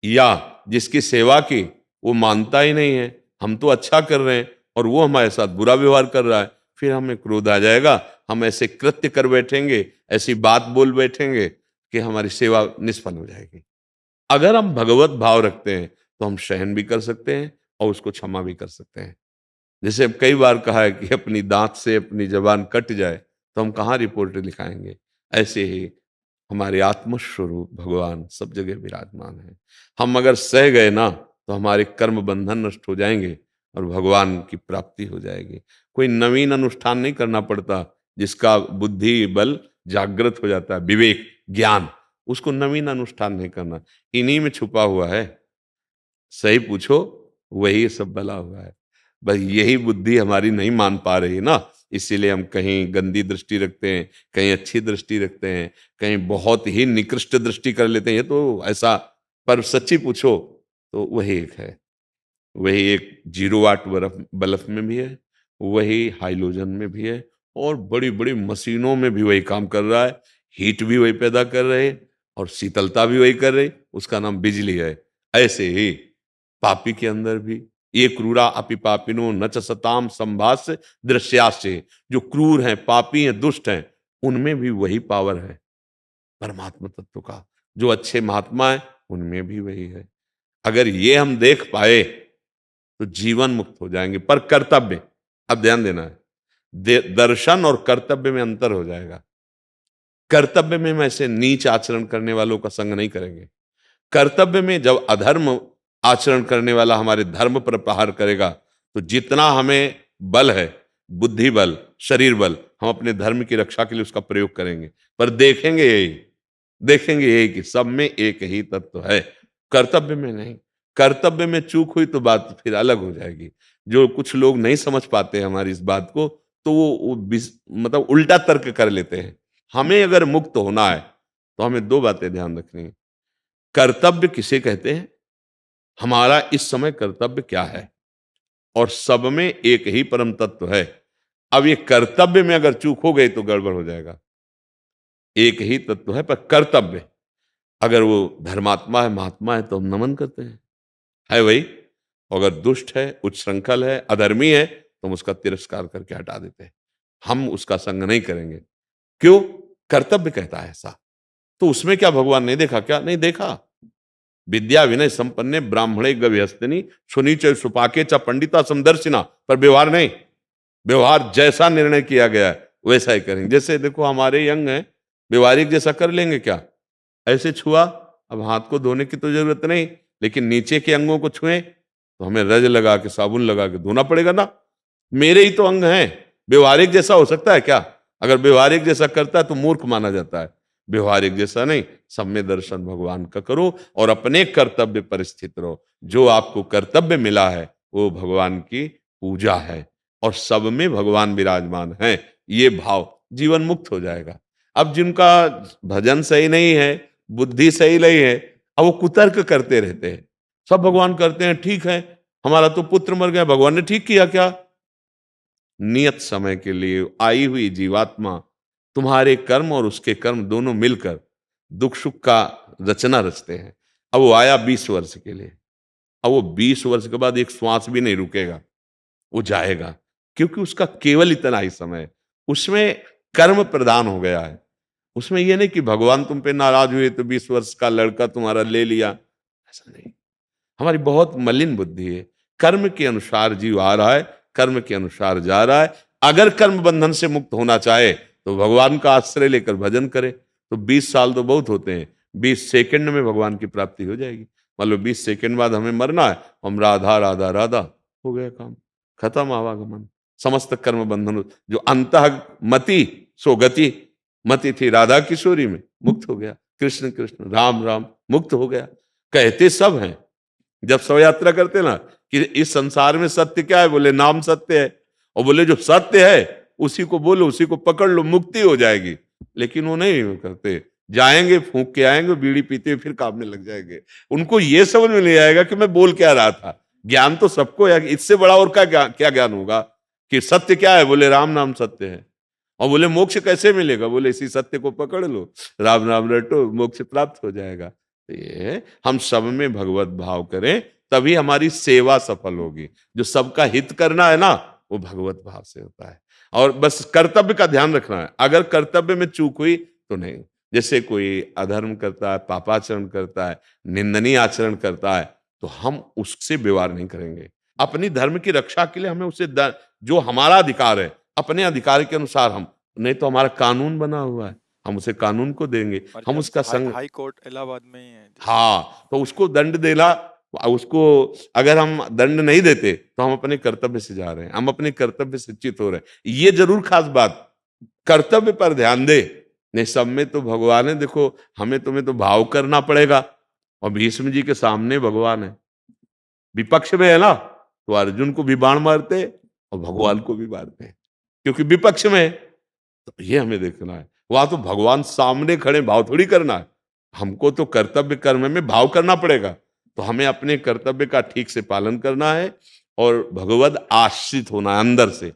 या जिसकी सेवा की वो मानता ही नहीं है, हम तो अच्छा कर रहे हैं और वो हमारे साथ बुरा व्यवहार कर रहा है, फिर हमें क्रोध आ जाएगा, हम ऐसे कृत्य कर बैठेंगे, ऐसी बात बोल बैठेंगे कि हमारी सेवा निष्फल हो जाएगी। अगर हम भगवत भाव रखते हैं तो हम सहन भी कर सकते हैं और उसको क्षमा भी कर सकते हैं। जैसे अब कई बार कहा है कि अपनी दांत से अपनी जबान कट जाए तो हम कहाँ रिपोर्ट लिखाएंगे, ऐसे ही हमारे आत्मस्वरूप भगवान सब जगह विराजमान है। हम अगर सह गए ना तो हमारे कर्म बंधन नष्ट हो जाएंगे और भगवान की प्राप्ति हो जाएगी। कोई नवीन अनुष्ठान नहीं करना पड़ता, जिसका बुद्धि बल जागृत हो जाता है, विवेक ज्ञान, उसको नवीन अनुष्ठान नहीं करना, इन्हीं में छुपा हुआ है। सही पूछो, वही सब भला हुआ है। बस यही बुद्धि हमारी नहीं मान पा रही ना, इसीलिए हम कहीं गंदी दृष्टि रखते हैं, कहीं अच्छी दृष्टि रखते हैं, कहीं बहुत ही निकृष्ट दृष्टि कर लेते हैं। ये तो ऐसा, पर सच्ची पूछो तो वही एक है। वही एक 0 वाट बल्ब में भी है, वही हाइलोजन में भी है, और बड़ी बड़ी मशीनों में भी वही काम कर रहा है। हीट भी वही पैदा कर रहे और शीतलता भी वही कर रही, उसका नाम बिजली है। ऐसे ही पापी के अंदर भी, ये क्रूरा अपि पापिनो न च सताम संभास्य दृश्यास्य, जो क्रूर हैं, पापी हैं, दुष्ट हैं, उनमें भी वही पावर है परमात्मा तत्व का। जो अच्छे महात्मा है उनमें भी वही है। अगर ये हम देख पाए तो जीवन मुक्त हो जाएंगे। पर कर्तव्य, अब ध्यान देना है, दर्शन और कर्तव्य में अंतर हो जाएगा। कर्तव्य में हम ऐसे नीच आचरण करने वालों का संग नहीं करेंगे। कर्तव्य में जब अधर्म आचरण करने वाला हमारे धर्म पर प्रहार करेगा तो जितना हमें बल है, बुद्धि बल, शरीर बल, हम अपने धर्म की रक्षा के लिए उसका प्रयोग करेंगे। पर देखेंगे यही कि सब में एक ही तत्व है, कर्तव्य में नहीं। कर्तव्य में चूक हुई तो बात फिर अलग हो जाएगी। जो कुछ लोग नहीं समझ पाते हमारी इस बात को, तो वो मतलब उल्टा तर्क कर लेते हैं। हमें अगर मुक्त होना है तो हमें 2 बातें ध्यान रखनी है। कर्तव्य किसे कहते हैं, हमारा इस समय कर्तव्य क्या है, और सब में एक ही परम तत्व है। अब ये कर्तव्य में अगर चूक हो गई तो गड़बड़ हो जाएगा। एक ही तत्व है पर कर्तव्य, अगर वो धर्मात्मा है, महात्मा है, तो हम नमन करते हैं, है वही। अगर दुष्ट है, उच्छृंखल है, अधर्मी है, तो हम उसका तिरस्कार करके हटा देते हैं। हम उसका संग नहीं करेंगे। क्यों? कर्तव्य कहता है ऐसा। तो उसमें क्या भगवान ने देखा? क्या नहीं देखा? विद्या विनय संपन्ने ब्राह्मणे गव्यस्तिनी सुनीच सुपाके च पंडिता समदर्शिना, पर व्यवहार नहीं। व्यवहार जैसा निर्णय किया गया है वैसा ही करेंगे। जैसे देखो हमारे यंग हैं, व्यवहारिक जैसा कर लेंगे क्या? ऐसे छुआ, अब हाथ को धोने की तो जरूरत नहीं, लेकिन नीचे के अंगों को छुए तो हमें रज लगा के, साबुन लगा के धोना पड़ेगा ना। मेरे ही तो अंग हैं, व्यवहारिक जैसा हो सकता है क्या? अगर व्यवहारिक जैसा करता है तो मूर्ख माना जाता है। व्यवहारिक जैसा नहीं, सब में दर्शन भगवान का करो और अपने कर्तव्य पर स्थित रहो। जो आपको कर्तव्य मिला है वो भगवान की पूजा है, और सब में भगवान विराजमान है, ये भाव, जीवन मुक्त हो जाएगा। अब जिनका भजन सही नहीं है, बुद्धि सही नहीं है, अब वो कुतर्क करते रहते हैं। सब भगवान करते हैं, ठीक है, हमारा तो पुत्र मर गया, भगवान ने ठीक किया क्या? नियत समय के लिए आई हुई जीवात्मा, तुम्हारे कर्म और उसके कर्म दोनों मिलकर दुख सुख का रचना रचते हैं। अब वो आया 20 वर्ष के लिए, अब वो 20 वर्ष के बाद एक श्वास भी नहीं रुकेगा, वो जाएगा, क्योंकि उसका केवल इतना ही समय है। उसमें कर्म प्रदान हो गया है। उसमें यह नहीं कि भगवान तुम पे नाराज हुए तो 20 वर्ष का लड़का तुम्हारा ले लिया, ऐसा नहीं। हमारी बहुत मलिन बुद्धि है। कर्म के अनुसार जीव आ रहा है, कर्म के अनुसार जा रहा है। अगर कर्म बंधन से मुक्त होना चाहे तो भगवान का आश्रय लेकर भजन करे, तो 20 साल तो बहुत होते हैं। 20 सेकंड में भगवान की प्राप्ति हो जाएगी। मान लो 20 सेकंड बाद हमें मरना है, हम राधा राधा राधा, हो गया काम, खत्म आवागमन। समस्त कर्म बंधन जो अंतः मति सो गति, मति थी राधा किशोरी में, मुक्त हो गया। कृष्ण कृष्ण राम राम, मुक्त हो गया। कहते सब हैं, जब शव यात्रा करते ना कि इस संसार में सत्य क्या है, बोले नाम सत्य है, और बोले जो सत्य है उसी को बोलो, उसी को पकड़ लो, मुक्ति हो जाएगी। लेकिन वो नहीं करते, जाएंगे फूंक के आएंगे, बीड़ी पीते हुए फिर काम में लग जाएंगे। उनको ये समझ में नहीं आएगा कि मैं बोल क्या रहा था। ज्ञान तो सबको है, इससे बड़ा और क्या ज्ञान होगा कि सत्य क्या है, बोले राम नाम सत्य है। और बोले मोक्ष कैसे मिलेगा, बोले इसी सत्य को पकड़ लो, राम नाम रटो, मोक्ष प्राप्त हो जाएगा। तो ये हम सब में भगवत भाव करें, तभी हमारी सेवा सफल होगी। जो सबका हित करना है ना, वो भगवत भाव से होता है। और बस कर्तव्य का ध्यान रखना है, अगर कर्तव्य में चूक हुई तो नहीं। जैसे कोई अधर्म करता है, पापाचरण करता है, निंदनीय आचरण करता है, तो हम उससे व्यवहार नहीं करेंगे। अपनी धर्म की रक्षा के लिए हमें उसे जो हमारा अधिकार है, अपने अधिकार के अनुसार हम, नहीं तो हमारा कानून बना हुआ है, हम उसे कानून को देंगे, हम उसका संग। हाई कोर्ट इलाहाबाद में ही है। हाँ, तो उसको दंड देना, उसको अगर हम दंड नहीं देते तो हम अपने कर्तव्य से जा रहे हैं, हम अपने कर्तव्य से चित हो रहे हैं। ये जरूर खास बात, कर्तव्य पर ध्यान दे। नहीं, सब में तो भगवान है, देखो हमें तुम्हें तो भाव करना पड़ेगा। और भीष्म जी के सामने भगवान है, विपक्ष में है ना, तो अर्जुन को भी बाण मारते और भगवान को भी मारते, क्योंकि विपक्ष में है। तो ये हमें देखना है, वहां तो भगवान सामने खड़े, भाव थोड़ी करना है। हमको तो कर्तव्य कर्म में भाव करना पड़ेगा। तो हमें अपने कर्तव्य का ठीक से पालन करना है और भगवत आश्रित होना है अंदर से।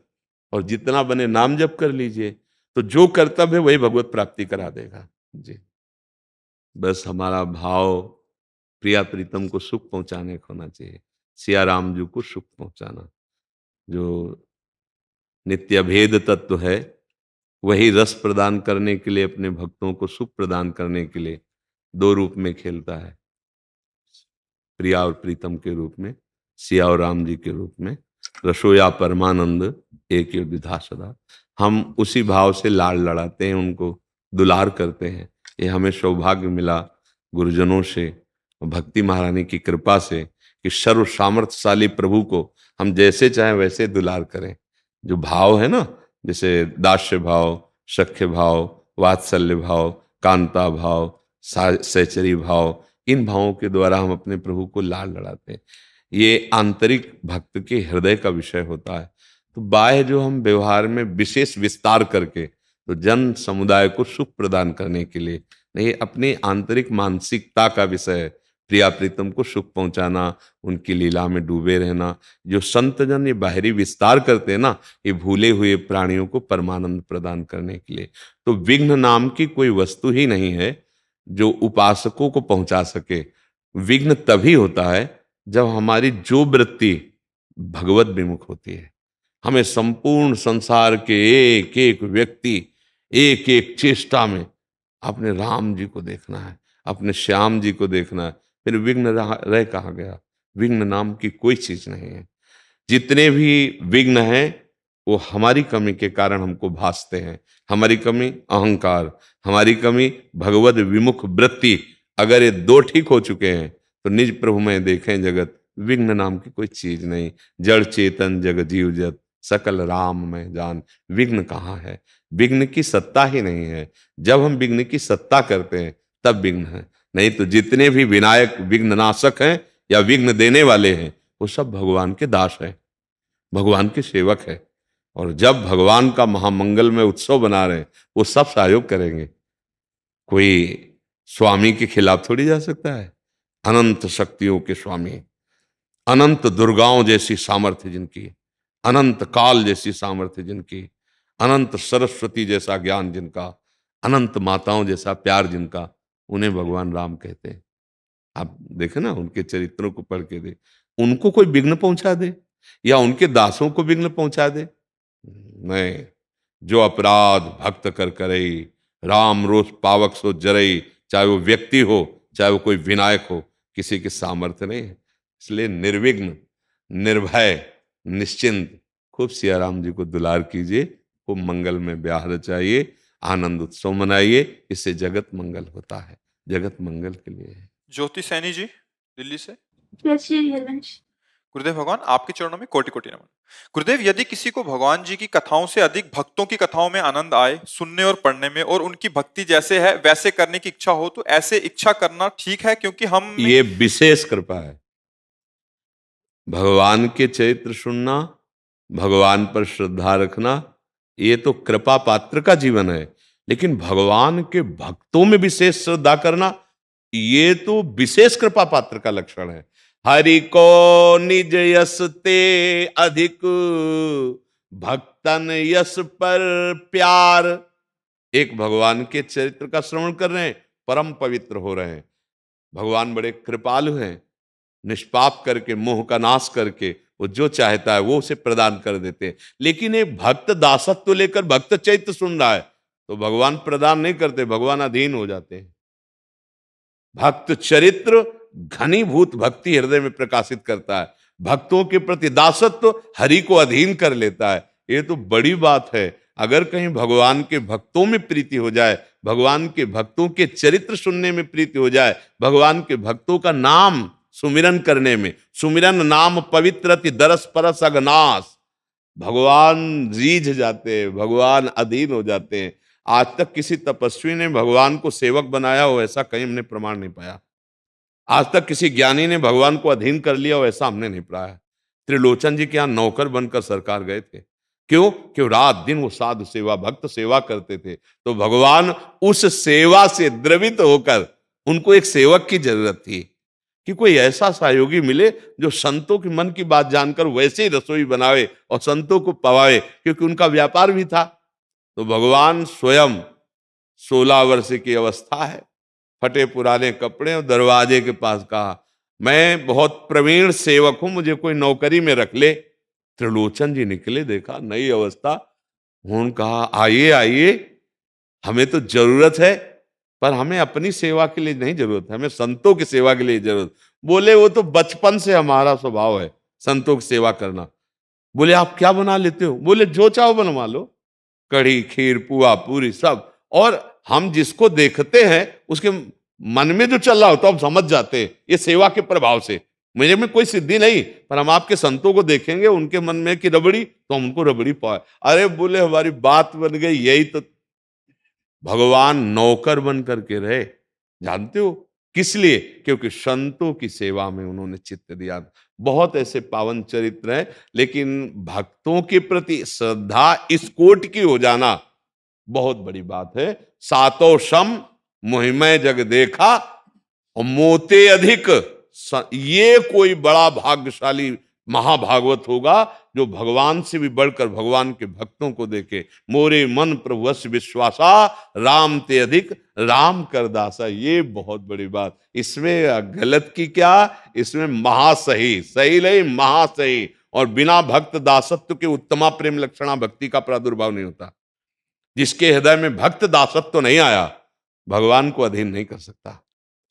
और जितना बने नाम जप कर लीजिए, तो जो कर्तव्य है वही भगवत प्राप्ति करा देगा जी। बस हमारा भाव प्रिया प्रीतम को सुख पहुंचाने का होना चाहिए, सिया राम जी को सुख पहुंचाना। जो नित्य भेद तत्व है वही रस प्रदान करने के लिए, अपने भक्तों को सुख प्रदान करने के लिए दो रूप में खेलता है, प्रिया और प्रीतम के रूप में, सिया और राम जी के रूप में। रसोया परमानंद एक ही विधा सदा। हम उसी भाव से लाड़ लड़ाते हैं, उनको दुलार करते हैं। ये हमें सौभाग्य मिला गुरुजनों से, भक्ति महारानी की कृपा से, कि सर्व सामर्थ्यशाली प्रभु को हम जैसे चाहें वैसे दुलार करें। जो भाव है ना, जैसे दास्य भाव, सख्य भाव, वात्सल्य भाव, कांता भाव, सहचरी भाव, इन भावों के द्वारा हम अपने प्रभु को लाड़ लड़ाते हैं। ये आंतरिक भक्त के हृदय का विषय होता है। तो बाह्य जो हम व्यवहार में विशेष विस्तार करके, तो जन समुदाय को सुख प्रदान करने के लिए नहीं, अपनी आंतरिक मानसिकता का विषय है। प्रिया प्रीतम को सुख पहुंचाना, उनकी लीला में डूबे रहना। जो संत जन ये बाहरी विस्तार करते हैं ना, ये भूले हुए प्राणियों को परमानंद प्रदान करने के लिए। तो विघ्न नाम की कोई वस्तु ही नहीं है जो उपासकों को पहुंचा सके। विघ्न तभी होता है जब हमारी जो वृत्ति भगवत विमुख होती है। हमें संपूर्ण संसार के एक एक व्यक्ति, एक एक चेष्टा में अपने राम जी को देखना है, अपने श्याम जी को देखना है। फिर विघ्न रह कहाँ गया? विघ्न नाम की कोई चीज नहीं है। जितने भी विघ्न हैं वो हमारी कमी के कारण हमको भासते हैं। हमारी कमी अहंकार, हमारी कमी भगवत विमुख वृत्ति। अगर ये दो ठीक हो चुके हैं तो निज प्रभु में देखें जगत, विघ्न नाम की कोई चीज नहीं। जड़ चेतन जग जीव जत, सकल राम में जान। विघ्न कहाँ है? विघ्न की सत्ता ही नहीं है। जब हम विघ्न की सत्ता करते हैं तब विघ्न है, नहीं तो जितने भी विनायक विघ्न नाशक हैं या विघ्न देने वाले हैं वो सब भगवान के दास हैं, भगवान के सेवक है। और जब भगवान का महामंगल में उत्सव बना रहे हैं वो सब सहयोग करेंगे। कोई स्वामी के खिलाफ थोड़ी जा सकता है। अनंत शक्तियों के स्वामी, अनंत दुर्गाओं जैसी सामर्थ्य जिनकी, अनंत काल जैसी सामर्थ्य जिनकी, अनंत सरस्वती जैसा ज्ञान जिनका, अनंत माताओं जैसा प्यार जिनका, उन्हें भगवान राम कहते हैं। आप देखें ना, उनके चरित्रों को पढ़ के दे, उनको कोई विघ्न पहुंचा दे या उनके दासों को विघ्न पहुंचा दे? नहीं। जो अपराध भक्त कर करई, राम रोष पावक सो जरई। चाहे वो व्यक्ति हो, चाहे वो कोई विनायक हो, किसी के सामर्थ्य नहीं है। इसलिए निर्विघ्न, निर्भय, निश्चिंत खूब सिया राम जी को दुलार कीजिए, खूब मंगल में ब्याह रचाइए, आनंद उत्सव मनाइए। इससे जगत मंगल होता है, जगत मंगल के लिए है। ज्योति सैनी जी दिल्ली से। जय श्री हरिवंश। गुरुदेव भगवान, आपके चरणों में कोटि कोटि नमन। गुरुदेव, यदि किसी को भगवान जी की कथाओं से अधिक भक्तों की कथाओं में आनंद आए, सुनने और पढ़ने में, और उनकी भक्ति जैसे है वैसे करने की इच्छा हो, तो ऐसे इच्छा करना ठीक है? क्योंकि हम में ये विशेष कृपा है। भगवान के चरित्र सुनना, भगवान पर श्रद्धा रखना, ये तो कृपा पात्र का जीवन है। लेकिन भगवान के भक्तों में विशेष श्रद्धा करना, ये तो विशेष कृपा पात्र का लक्षण है। हरि को निज यस ते अधिक, भक्तन यस पर प्यार। एक भगवान के चरित्र का श्रवण कर रहे हैं, परम पवित्र हो रहे हैं। भगवान बड़े कृपालु हैं, निष्पाप करके, मोह का नाश करके वो जो चाहता है वो उसे प्रदान कर देते हैं। लेकिन एक भक्त दासत्व लेकर भक्त चैत्र सुन रहा है तो भगवान प्रदान नहीं करते, भगवान अधीन हो जाते हैं। भक्त चरित्र घनीभूत भक्ति हृदय में प्रकाशित करता है, भक्तों के प्रति दासत्व हरि को अधीन कर लेता है। ये तो बड़ी बात है। अगर कहीं भगवान के भक्तों में प्रीति हो जाए, भगवान के भक्तों के चरित्र सुनने में प्रीति हो जाए, भगवान के भक्तों का नाम सुमिरन करने में, सुमिरन नाम पवित्र अति दरस परस अगनास, भगवान रीझ जाते हैं, भगवान अधीन हो जाते हैं। आज तक किसी तपस्वी ने भगवान को सेवक बनाया हो ऐसा कहीं हमने प्रमाण नहीं पाया। आज तक किसी ज्ञानी ने भगवान को अधीन कर लिया हो ऐसा हमने नहीं पाया। त्रिलोचन जी के यहाँ नौकर बनकर सरकार गए थे। क्यों? क्यों रात दिन वो साधु सेवा, भक्त सेवा करते थे। तो भगवान उस सेवा से द्रवित होकर, उनको एक सेवक की जरूरत थी कि कोई ऐसा सहयोगी मिले जो संतों के मन की बात जानकर वैसे ही रसोई बनावे और संतों को पवावे, क्योंकि उनका व्यापार भी था। तो भगवान स्वयं 16 वर्ष की अवस्था है, फटे पुराने कपड़े और दरवाजे के पास कहा, मैं बहुत प्रवीण सेवक हूं, मुझे कोई नौकरी में रख ले। त्रिलोचन जी निकले, देखा नई अवस्था, उन्होंने कहा आइए आइए, हमें तो जरूरत है, पर हमें अपनी सेवा के लिए नहीं जरूरत है, हमें संतों की सेवा के लिए जरूरत। बोले वो तो बचपन से हमारा स्वभाव है संतों की सेवा करना। बोले आप क्या बना लेते हो? बोले जो चाहो बनवा लो, कढ़ी खीर पुआ पूरी सब। और हम जिसको देखते हैं उसके मन में जो चल रहा होता है हम समझ जाते हैं, ये सेवा के प्रभाव से। मेरे में कोई सिद्धि नहीं, पर हम आपके संतों को देखेंगे, उनके मन में कि रबड़ी, तो हम उनको रबड़ी पाए। अरे बोले हमारी बात बन गई। यही तो भगवान नौकर बन करके रहे, जानते हो किस लिए? क्योंकि संतों की सेवा में उन्होंने चित्त दिया। बहुत ऐसे पावन चरित्र हैं, लेकिन भक्तों के प्रति श्रद्धा इस कोट की हो जाना बहुत बड़ी बात है। सातों सम मोहिमय जग देखा और मोते अधिक, ये कोई बड़ा भाग्यशाली महाभागवत होगा जो भगवान से भी बढ़कर भगवान के भक्तों को देखे। मोरे मन प्रभु वश विश्वासा, राम ते अधिक राम कर दासा। ये बहुत बड़ी बात। इसमें गलत की क्या, इसमें महासही, सही नहीं महासही। और बिना भक्त दासत्व के उत्तमा प्रेम लक्षणा भक्ति का प्रादुर्भाव नहीं होता। जिसके हृदय में भक्त दासत्व तो नहीं आया, भगवान को अधीन नहीं कर सकता।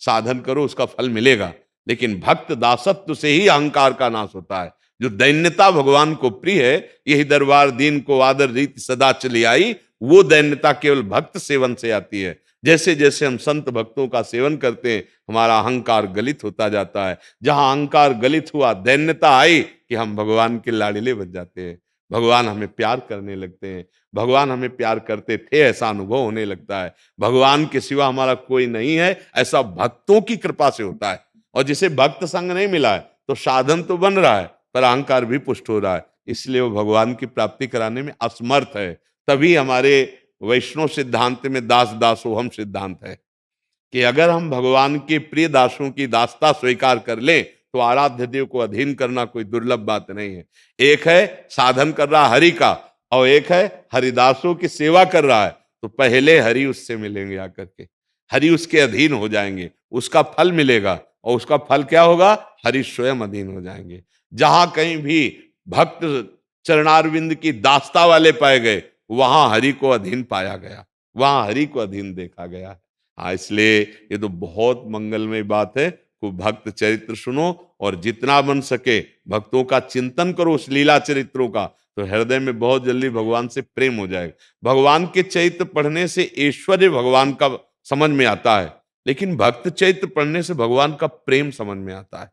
साधन करो उसका फल मिलेगा, लेकिन भक्त दासत्व से ही अहंकार का नाश होता है। जो दैन्यता भगवान को प्रिय है, यही दरबार दीन को आदर रीति सदा चली आई, वो दैन्यता केवल भक्त सेवन से आती है। जैसे जैसे हम संत भक्तों का सेवन करते हैं, हमारा अहंकार गलित होता जाता है। जहां अहंकार गलित हुआ, दैन्यता आई कि हम भगवान के लाड़िले बन जाते हैं, भगवान हमें प्यार करने लगते हैं। भगवान हमें प्यार करते थे ऐसा अनुभव होने लगता है। भगवान के सिवा हमारा कोई नहीं है ऐसा भक्तों की कृपा से होता है। और जिसे भक्त संग नहीं मिला है तो साधन तो बन रहा है पर अहंकार भी पुष्ट हो रहा है, इसलिए वो भगवान की प्राप्ति कराने में असमर्थ है। तभी हमारे वैष्णव सिद्धांत में दास दासोहम सिद्धांत है कि अगर हम भगवान के प्रिय दासों की दासता स्वीकार कर लें तो आराध्य देव को अधीन करना कोई दुर्लभ बात नहीं है। एक है साधन कर रहा हरि का और एक है हरिदासों की सेवा कर रहा है, तो पहले हरि उससे मिलेंगे आकर के, हरि उसके अधीन हो जाएंगे, उसका फल मिलेगा। और उसका फल क्या होगा? हरि स्वयं अधीन हो जाएंगे। जहां कहीं भी भक्त चरणारविंद की दास्ता वाले पाए गए, वहां हरि को अधीन पाया गया, वहां हरि को अधीन देखा गया। हाँ, इसलिए ये तो बहुत मंगलमय बात है। खूब भक्त चरित्र सुनो और जितना बन सके भक्तों का चिंतन करो, उस लीला चरित्रों का, तो हृदय में बहुत जल्दी भगवान से प्रेम हो जाएगा। भगवान के चरित्र पढ़ने से ऐश्वर्य भगवान का समझ में आता है, लेकिन भक्त चरित्र पढ़ने से भगवान का प्रेम समझ में आता है।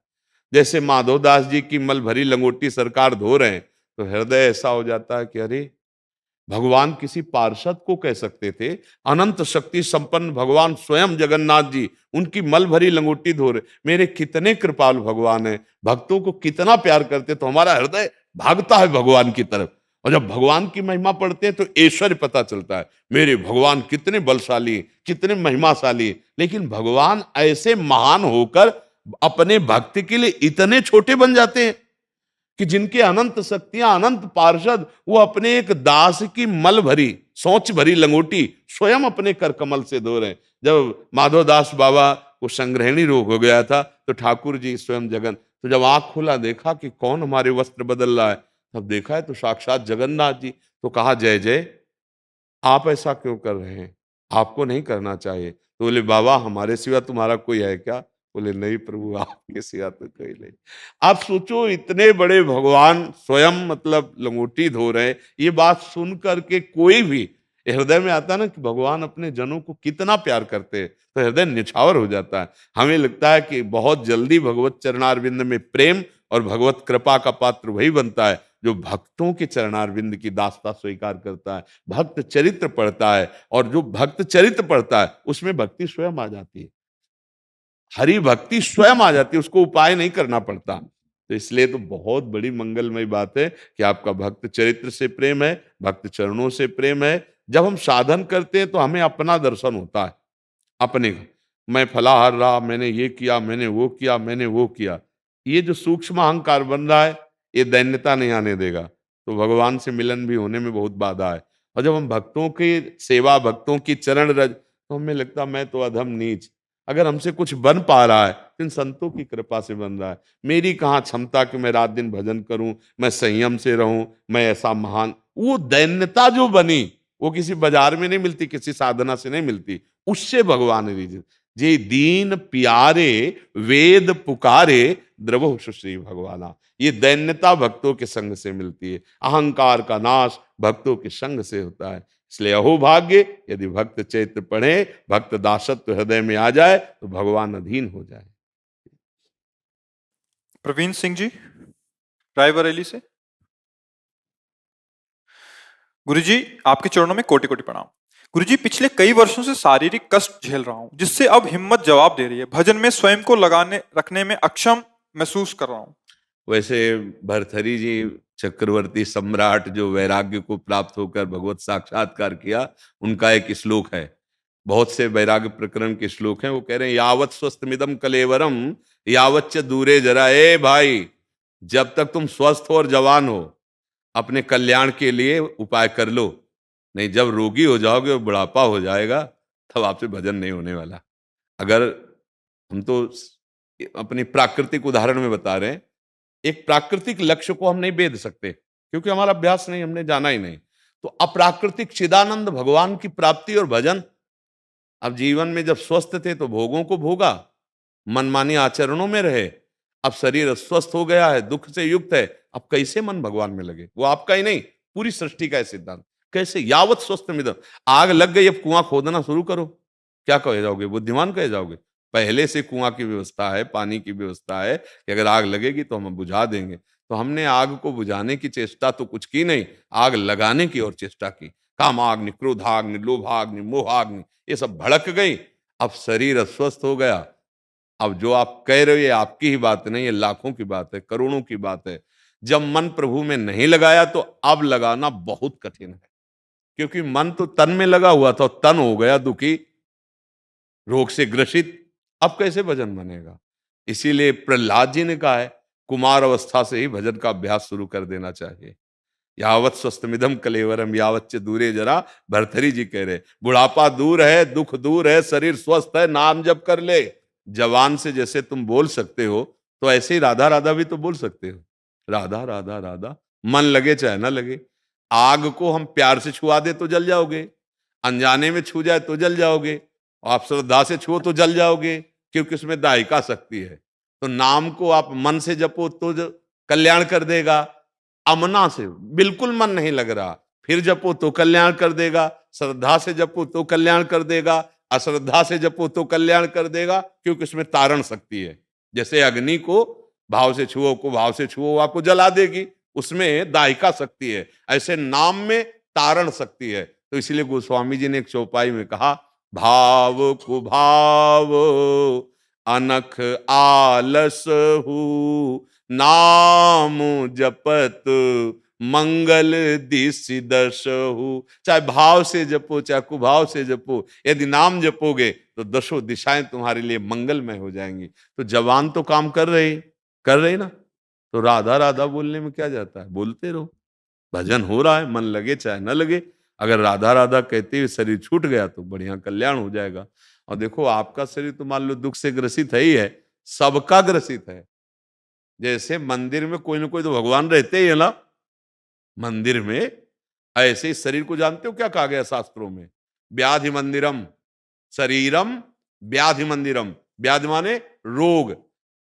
जैसे माधवदास जी की मल भरी लंगोटी सरकार धो रहे हैं, तो हृदय ऐसा हो जाता है कि अरे, भगवान किसी पार्षद को कह सकते थे, अनंत शक्ति संपन्न भगवान स्वयं जगन्नाथ जी उनकी मल भरी लंगोटी धो रहे। मेरे कितने कृपालु भगवान है, भक्तों को कितना प्यार करते, तो हमारा हृदय भागता है भगवान की तरफ। और जब भगवान की महिमा पढ़ते हैं तो ऐश्वर्य पता चलता है, मेरे भगवान कितने बलशाली, कितने महिमाशाली। लेकिन भगवान ऐसे महान होकर अपने भक्त के लिए इतने छोटे बन जाते हैं कि जिनके अनंत शक्तियां, अनंत पार्षद, वो अपने एक दास की मल भरी, सोच भरी लंगोटी स्वयं अपने कर कमल से धो रहे हैं। जब माधवदास बाबा को संग्रहणी रोग हो गया था, तो ठाकुर जी स्वयं जगन, तो जब आंख खोला देखा कि कौन हमारे वस्त्र बदल रहा है, तब देखा है तो साक्षात जगन्नाथ जी। तो कहा, जय जय, आप ऐसा क्यों कर रहे हैं, आपको नहीं करना चाहिए। तो बोले, बाबा हमारे सिवा तुम्हारा कोई है क्या? बोले, नहीं प्रभु, आपके सिवा तो कोई नहीं। आप सोचो, इतने बड़े भगवान स्वयं मतलब लंगोटी धो रहे हैं। ये बात सुन करके कोई भी हृदय में आता ना कि भगवान अपने जनों को कितना प्यार करते हैं, तो हृदय निछावर हो जाता है। हमें लगता है कि बहुत जल्दी भगवत चरणारविंद में प्रेम और भगवत कृपा का पात्र वही बनता है जो भक्तों के चरणारविंद की दास्ता स्वीकार करता है, भक्त चरित्र पढ़ता है। और जो भक्त चरित्र पढ़ता है उसमें भक्ति स्वयं आ जाती है, हरि भक्ति स्वयं आ जाती है, उसको उपाय नहीं करना पड़ता। तो इसलिए तो बहुत बड़ी मंगलमय बात है कि आपका भक्त चरित्र से प्रेम है, भक्त चरणों से प्रेम है। जब हम साधन करते हैं तो हमें अपना दर्शन होता है, अपने का। मैं फलाहार रहा, मैंने ये किया, मैंने वो किया, मैंने वो किया। ये जो सूक्ष्म अहंकार बन रहा है, ये दैन्यता नहीं आने देगा, तो भगवान से मिलन भी होने में बहुत बाधा है। और जब हम भक्तों की सेवा, भक्तों की चरण रज, तो हमें लगता मैं तो अधम नीच। अगर हमसे कुछ बन पा रहा है तो इन संतों की कृपा से बन रहा है। मेरी कहाँ क्षमता कि मैं रात दिन भजन करूं, मैं संयम से रहूं, मैं ऐसा महान। वो दैन्यता जो बनी, वो किसी बाजार में नहीं मिलती, किसी साधना से नहीं मिलती, उससे भगवान रीजन। जे दीन प्यारे वेद पुकारे, द्रवो सुश्री भगवाना। ये दैन्यता भक्तों के संग से मिलती है, अहंकार का नाश भक्तों के संग से होता है। इसलिए अहो भाग्य, यदि भक्त चैत्र पढ़े, भक्त दासत्व हृदय में आ जाए, तो भगवान अधीन हो जाए। प्रवीण सिंह जी, रायबरेली से। गुरुजी, आपके चरणों में कोटि कोटि प्रणाम। गुरुजी, पिछले कई वर्षों से शारीरिक कष्ट झेल रहा हूं, जिससे अब हिम्मत जवाब दे रही है। भजन में स्वयं को लगाने रखने में अक्षम महसूस कर रहा हूं। वैसे भर्तहरि जी, चक्रवर्ती सम्राट, जो वैराग्य को प्राप्त होकर भगवत साक्षात्कार किया, उनका एक श्लोक है। बहुत से वैराग्य प्रकरण के श्लोक हैं। वो कह रहे हैं, यावत स्वस्थमिदम कलेवरम यावच्च दूरे जरा। ए भाई, जब तक तुम स्वस्थ हो और जवान हो, अपने कल्याण के लिए उपाय कर लो। नहीं, जब रोगी हो जाओगे और बुढ़ापा हो जाएगा, तब आपसे भजन नहीं होने वाला। अगर हम तो अपनी प्राकृतिक उदाहरण में बता रहे हैं, एक प्राकृतिक लक्ष्य को हम नहीं भेद सकते क्योंकि हमारा अभ्यास नहीं, हमने जाना ही नहीं। तो अप्राकृतिक चिदानंद भगवान की प्राप्ति और भजन। अब जीवन में जब स्वस्थ थे तो भोगों को भोगा, मनमानी आचरणों में रहे। अब शरीर स्वस्थ हो गया है, दुख से युक्त है, अब कैसे मन भगवान में लगे? वो आपका ही नहीं, पूरी सृष्टि का है सिद्धांत। कैसे? यावत स्वस्थ मिदम। आग लग गई, अब कुआं खोदना शुरू करो, क्या कहे जाओगे? बुद्धिमान कहे जाओगे? पहले से कुआं की व्यवस्था है, पानी की व्यवस्था है कि अगर आग लगेगी तो हम बुझा देंगे। तो हमने आग को बुझाने की चेष्टा तो कुछ की नहीं, आग लगाने की और चेष्टा की। कामाग्नि, क्रोधाग्नि, लोभाग्नि, मोहाग्नि, ये सब भड़क गई। अब शरीर अस्वस्थ हो गया। अब जो आप कह रहे हो ये आपकी ही बात नहीं, ये लाखों की बात है, करोड़ों की बात है। जब मन प्रभु में नहीं लगाया तो अब लगाना बहुत कठिन है, क्योंकि मन तो तन में लगा हुआ था, तन हो गया दुखी, रोग से ग्रसित। अब कैसे भजन बनेगा? इसीलिए प्रहलाद जी ने कहा है, कुमार अवस्था से ही भजन का अभ्यास शुरू कर देना चाहिए। यावत स्वस्थमिदम कलेवरम यावच्च दूरे जरा। भर्तहरि जी कह रहे, बुढ़ापा दूर है, दुख दूर है, शरीर स्वस्थ है, नाम जप कर ले। जवान से जैसे तुम बोल सकते हो, तो ऐसे ही राधा राधा भी तो बोल सकते हो। राधा राधा राधा, मन लगे चाहे ना लगे। आग को हम प्यार से छुआ दे तो जल जाओगे, अनजाने में छू जाए तो जल जाओगे, और आप श्रद्धा से छुओ तो जल जाओगे, क्योंकि उसमें दायिका शक्ति है। तो नाम को आप मन से जपो तो कल्याण कर देगा, अमना से बिल्कुल मन नहीं लग रहा, फिर जपो तो कल्याण कर देगा, श्रद्धा से जपो तो कल्याण कर देगा, अश्रद्धा से जपो तो कल्याण कर देगा, क्योंकि उसमें तारण शक्ति है। जैसे अग्नि को भाव से छुओ, कुभाव से छुओ, वो आपको जला देगी। उसमें दाहिका शक्ति है, ऐसे नाम में तारण शक्ति है। तो इसलिए गोस्वामी जी ने एक चौपाई में कहा, भाव कुभाव अनख आलस हु, नाम जपत मंगल दिस दशहु। चाहे भाव से जपो, चाहे कुभाव से जपो, यदि नाम जपोगे तो दशों दिशाएं तुम्हारे लिए मंगलमय हो जाएंगी। तो जवान तो काम कर रही ना, तो राधा राधा बोलने में क्या जाता है, बोलते रहो। भजन हो रहा है, मन लगे चाहे न लगे। अगर राधा राधा कहते हुए शरीर छूट गया तो बढ़िया कल्याण हो जाएगा। और देखो, आपका शरीर तो मान लो दुख से ग्रसित है ही है, सबका ग्रसित है। जैसे मंदिर में कोई ना कोई तो भगवान रहते ही है ना, मंदिर में ऐसे इस शरीर को जानते हो क्या कहा गया शास्त्रों में, व्याधि मंदिरम शरीरम, व्याधि मंदिरम, व्याधि माने रोग,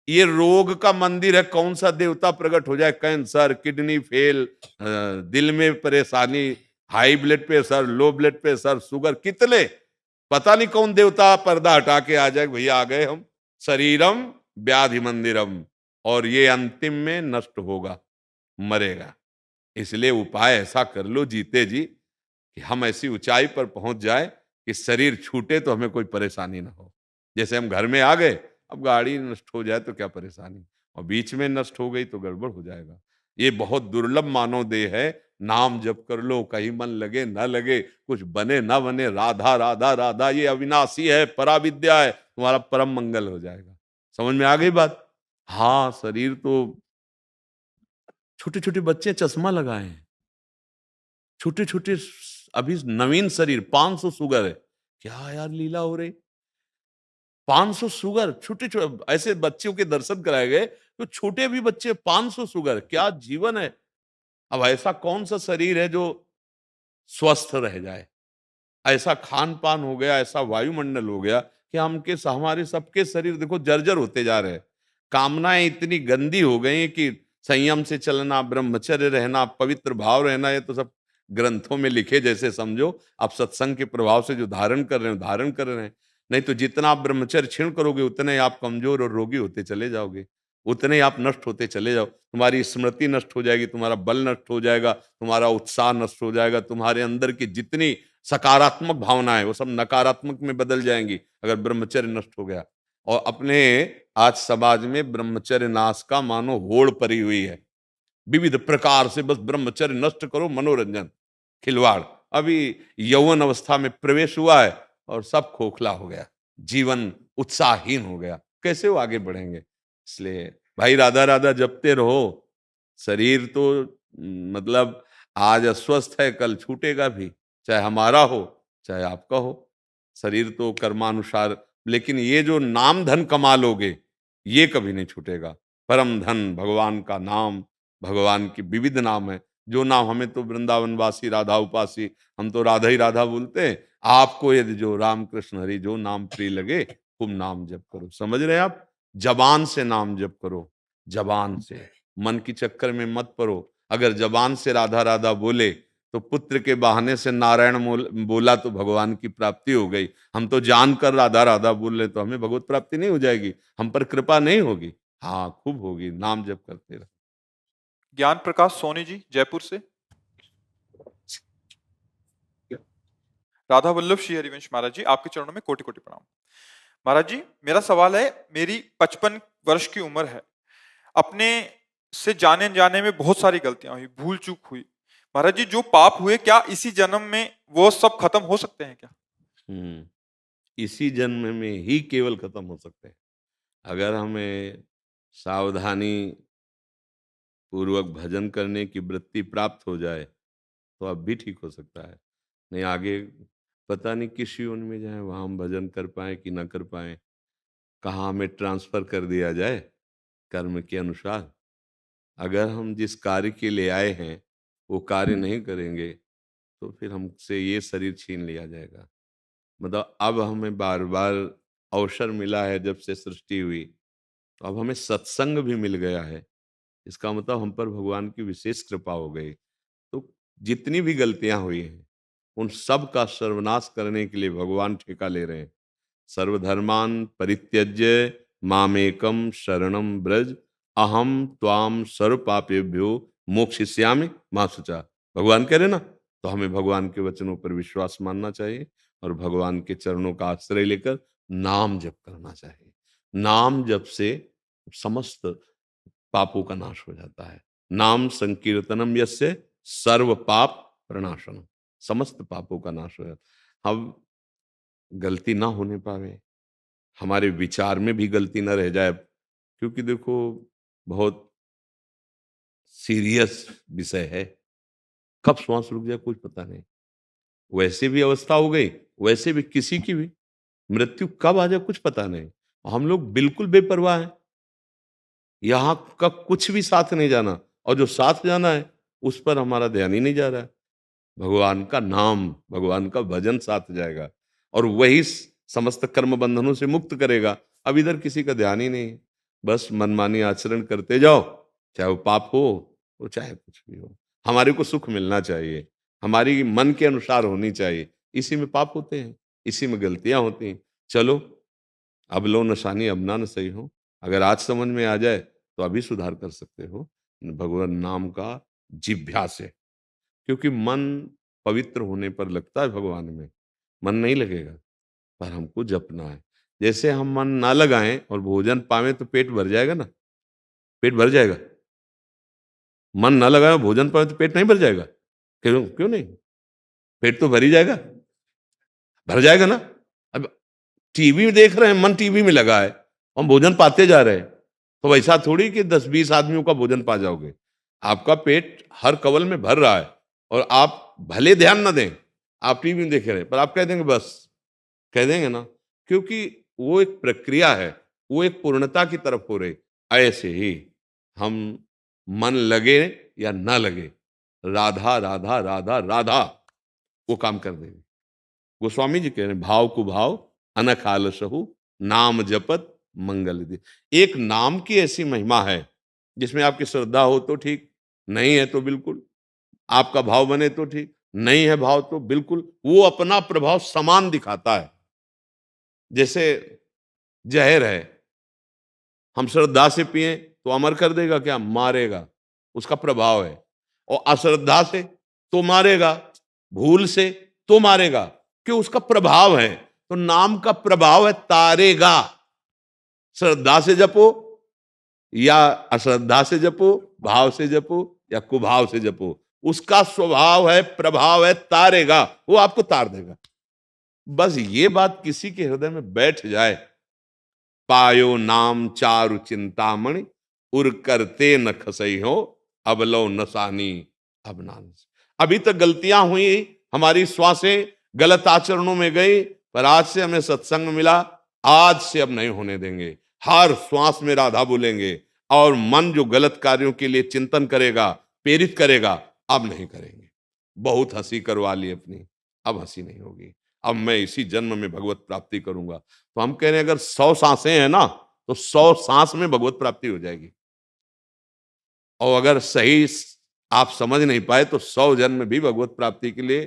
ये रोग का मंदिर है। कौन सा देवता प्रकट हो जाए, कैंसर, किडनी फेल, दिल में परेशानी, high blood pressure, low blood pressure, sugar, कितने पता नहीं कौन देवता पर्दा हटा के आ जाए, भैया आ गए हम। शरीरम व्याधि मंदिरम, और ये अंतिम में नष्ट होगा, मरेगा। इसलिए उपाय ऐसा कर लो जीते जी कि हम ऐसी ऊंचाई पर पहुंच जाए कि शरीर छूटे तो हमें कोई परेशानी ना हो। जैसे हम घर में आ गए, अब गाड़ी नष्ट हो जाए तो क्या परेशानी, और बीच में नष्ट हो गई तो गड़बड़ हो जाएगा। ये बहुत दुर्लभ मानव देह है। नाम जप कर लो, कहीं मन लगे ना लगे, कुछ बने ना बने, राधा राधा राधा ये अविनाशी है, पराविद्या है, तुम्हारा परम मंगल हो जाएगा। समझ में आ गई बात? हाँ, शरीर तो, छोटे छोटे बच्चे चश्मा लगाए हैं, छोटे छोटे, अभी नवीन शरीर, 500 शुगर है। क्या यार लीला हो रही, 500 शुगर, छोटे छोटे ऐसे बच्चों के दर्शन कराए गए तो छोटे भी बच्चे 500 शुगर, क्या जीवन है। अब ऐसा कौन सा शरीर है जो स्वस्थ रह जाए। ऐसा खान पान हो गया, ऐसा वायुमंडल हो गया कि हमारे सबके शरीर देखो जर्जर होते जा रहे हैं। कामनाएं इतनी गंदी हो गई कि संयम से चलना, ब्रह्मचर्य रहना, पवित्र भाव रहना, ये तो सब ग्रंथों में लिखे जैसे समझो। आप सत्संग के प्रभाव से जो धारण कर रहे हो, धारण कर रहे हैं। नहीं तो जितना आप ब्रह्मचर्य क्षीण करोगे उतने आप कमजोर और रोगी होते चले जाओगे, उतने आप नष्ट होते चले जाओ। तुम्हारी स्मृति नष्ट हो जाएगी, तुम्हारा बल नष्ट हो जाएगा, तुम्हारा उत्साह नष्ट हो जाएगा, तुम्हारे अंदर की जितनी सकारात्मक भावनाएं वो सब नकारात्मक में बदल जाएंगी अगर ब्रह्मचर्य नष्ट हो गया। और अपने आज समाज में ब्रह्मचर्य नाश का मानो होड़ पड़ी हुई है, विविध प्रकार से बस ब्रह्मचर्य नष्ट करो, मनोरंजन, खिलवाड़। अभी यौवन अवस्था में प्रवेश हुआ है और सब खोखला हो गया, जीवन उत्साहहीन हो गया, कैसे वो आगे बढ़ेंगे। इसलिए भाई राधा राधा जपते रहो। शरीर तो मतलब आज अस्वस्थ है, कल छूटेगा भी, चाहे हमारा हो चाहे आपका हो। शरीर तो कर्मानुसार, लेकिन ये जो नाम धन कमा लोगे ये कभी नहीं छूटेगा। परम धन भगवान का नाम, भगवान की विविध नाम है। जो नाम, हमें तो वृंदावनवासी राधा उपासी, हम तो राधा ही राधा बोलते हैं। आपको यदि जो राम कृष्ण हरि जो नाम प्रिय लगे, खूब नाम जप करो। समझ रहे हैं आप? जबान से नाम जप करो, जबान से, मन की चक्कर में मत पड़ो। अगर जबान से राधा राधा बोले तो पुत्र के बहाने से नारायण बोला तो भगवान की प्राप्ति हो गई। हम तो जानकर राधा राधा बोल रहे तो हमें भगवत प्राप्ति नहीं हो जाएगी, हम पर कृपा नहीं होगी। हाँ, खूब होगी, नाम जप करते रहो। ज्ञान प्रकाश सोनी जी जयपुर से। राधा वल्लभ श्री हरिवंश महाराज जी, आपके चरणों में कोटि कोटि प्रणाम। महाराज जी, मेरा सवाल है, मेरी 55 वर्ष की उम्र है, अपने से जाने अनजाने में बहुत सारी गलतियां हुई, भूल चूक हुई। महाराज जी, जो पाप हुए क्या इसी जन्म में वो सब खत्म हो सकते हैं क्या? इसी जन्म में ही केवल खत्म हो सकते हैं। अगर हमें सावधानी पूर्वक भजन करने की वृत्ति प्राप्त हो जाए तो अब भी ठीक हो सकता है। नहीं आगे पता नहीं किस योन में जाए, वहां हम भजन कर पाए कि ना कर पाए, कहाँ हमें ट्रांसफर कर दिया जाए कर्म के अनुसार। अगर हम जिस कार्य के लिए आए हैं वो कार्य नहीं करेंगे तो फिर हमसे ये शरीर छीन लिया जाएगा। मतलब अब हमें बार बार अवसर मिला है जब से सृष्टि हुई, तो अब हमें सत्संग भी मिल गया है। इसका मतलब हम पर भगवान की विशेष कृपा हो गई। तो जितनी भी गलतियां हुई हैं उन सब का सर्वनाश करने के लिए भगवान ठेका ले रहे हैं। सर्वधर्मान परित्यज्य मामेकम शरणम ब्रज अहम त्वाम सर्व पापेभ्यो मोक्षयिष्यामि मा शुचा। भगवान कह रहे ना, तो हमें भगवान के वचनों पर विश्वास मानना चाहिए और भगवान के चरणों का आश्रय लेकर नाम जप करना चाहिए। नाम जप से समस्त पापों का नाश हो जाता है। नाम संकीर्तनम यस्य सर्व पाप प्रणाशनम, समस्त पापों का नाश हो जाता है। अब गलती ना होने पावे, हमारे विचार में भी गलती ना रह जाए, क्योंकि देखो बहुत सीरियस विषय है। कब श्वास रुक जाए कुछ पता नहीं। वैसे भी अवस्था हो गई, वैसे भी किसी की भी मृत्यु कब आ जाए कुछ पता नहीं। हम लोग बिल्कुल बेपरवाह हैं, यहां का कुछ भी साथ नहीं जाना, और जो साथ जाना है उस पर हमारा ध्यान ही नहीं जा रहा है। भगवान का नाम, भगवान का भजन साथ जाएगा और वही समस्त कर्म बंधनों से मुक्त करेगा। अब इधर किसी का ध्यान ही नहीं, बस मनमानी आचरण करते जाओ, चाहे वो पाप हो वो चाहे कुछ भी हो। हमारे को सुख मिलना चाहिए, हमारी मन के अनुसार होनी चाहिए। इसी में पाप होते हैं, इसी में गलतियां होती हैं। चलो, अब लो नशानी अब ना न सही हो। अगर आज समझ में आ जाए तो अभी सुधार कर सकते हो भगवान नाम का जिभ्या से, क्योंकि मन पवित्र होने पर लगता है भगवान में, मन नहीं लगेगा, पर हमको जपना है। जैसे हम मन ना लगाएं और भोजन पावें तो पेट भर जाएगा ना, पेट भर जाएगा। मन ना लगाए और भोजन पावे तो पेट नहीं भर जाएगा? क्यों क्यों नहीं? पेट तो भर ही जाएगा, भर जाएगा ना। अब टीवी में देख रहे हैं, मन टीवी में लगा है, हम भोजन पाते जा रहे हैं, तो वैसा थोड़ी कि 10-20 आदमियों का भोजन पा जाओगे। आपका पेट हर कवल में भर रहा है और आप भले ध्यान ना दें, आप टीवी में देख रहे हैं, पर आप कह देंगे बस, कह देंगे ना, क्योंकि वो एक प्रक्रिया है, वो एक पूर्णता की तरफ हो रही। ऐसे ही हम मन लगे या ना लगे, राधा राधा राधा राधा वो काम कर देंगे। गोस्वामी जी कह रहे हैं, भाव को भाव अनख आलसहु नाम जपत मंगल दे। एक नाम की ऐसी महिमा है जिसमें आपकी श्रद्धा हो तो ठीक, नहीं है तो बिल्कुल, आपका भाव बने तो ठीक, नहीं है भाव तो बिल्कुल, वो अपना प्रभाव समान दिखाता है। जैसे जहर है, हम श्रद्धा से पिए तो अमर कर देगा क्या? मारेगा, उसका प्रभाव है। और अश्रद्धा से तो मारेगा, भूल से तो मारेगा, क्यों? उसका प्रभाव है। तो नाम का प्रभाव है तारेगा। श्रद्धा से जपो या अश्रद्धा से जपो, भाव से जपो या कुभाव से जपो, उसका स्वभाव है, प्रभाव है, तारेगा, वो आपको तार देगा। बस ये बात किसी के हृदय में बैठ जाए, पायो नाम चारु चिंतामणि उर करते न खसई हो, अब लो नसानी अब नान। अभी तक गलतियां हुई, हमारी श्वासें गलत आचरणों में गई, पर आज से हमें सत्संग मिला, आज से अब नहीं होने देंगे। हर श्वास में राधा बोलेंगे और मन जो गलत कार्यों के लिए चिंतन करेगा, प्रेरित करेगा, अब नहीं करेंगे। बहुत हंसी करवा ली अपनी, अब हंसी नहीं होगी। अब मैं इसी जन्म में भगवत प्राप्ति करूंगा। तो हम कह रहे हैं अगर 100 सांसें हैं ना, तो 100 सांस में भगवत प्राप्ति हो जाएगी। और अगर सही आप समझ नहीं पाए तो 100 जन्म भी भगवत प्राप्ति के लिए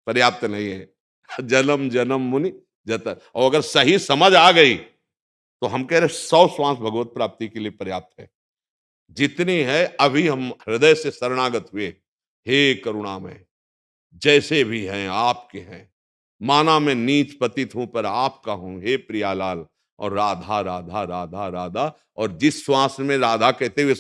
पर्याप्त नहीं है। जन्म जन्म मुनि जत। और अगर सही समझ आ गई तो हम कह रहे 100 श्वास भगवत प्राप्ति के लिए पर्याप्त है। जितनी है अभी हम हृदय से शरणागत हुए, हे करुणामय, जैसे भी हैं आपके हैं, माना मैं नीच पतित हूं पर आपका हूं, हे प्रियालाल। और राधा राधा राधा राधा, और जिस श्वास में राधा कहते हुए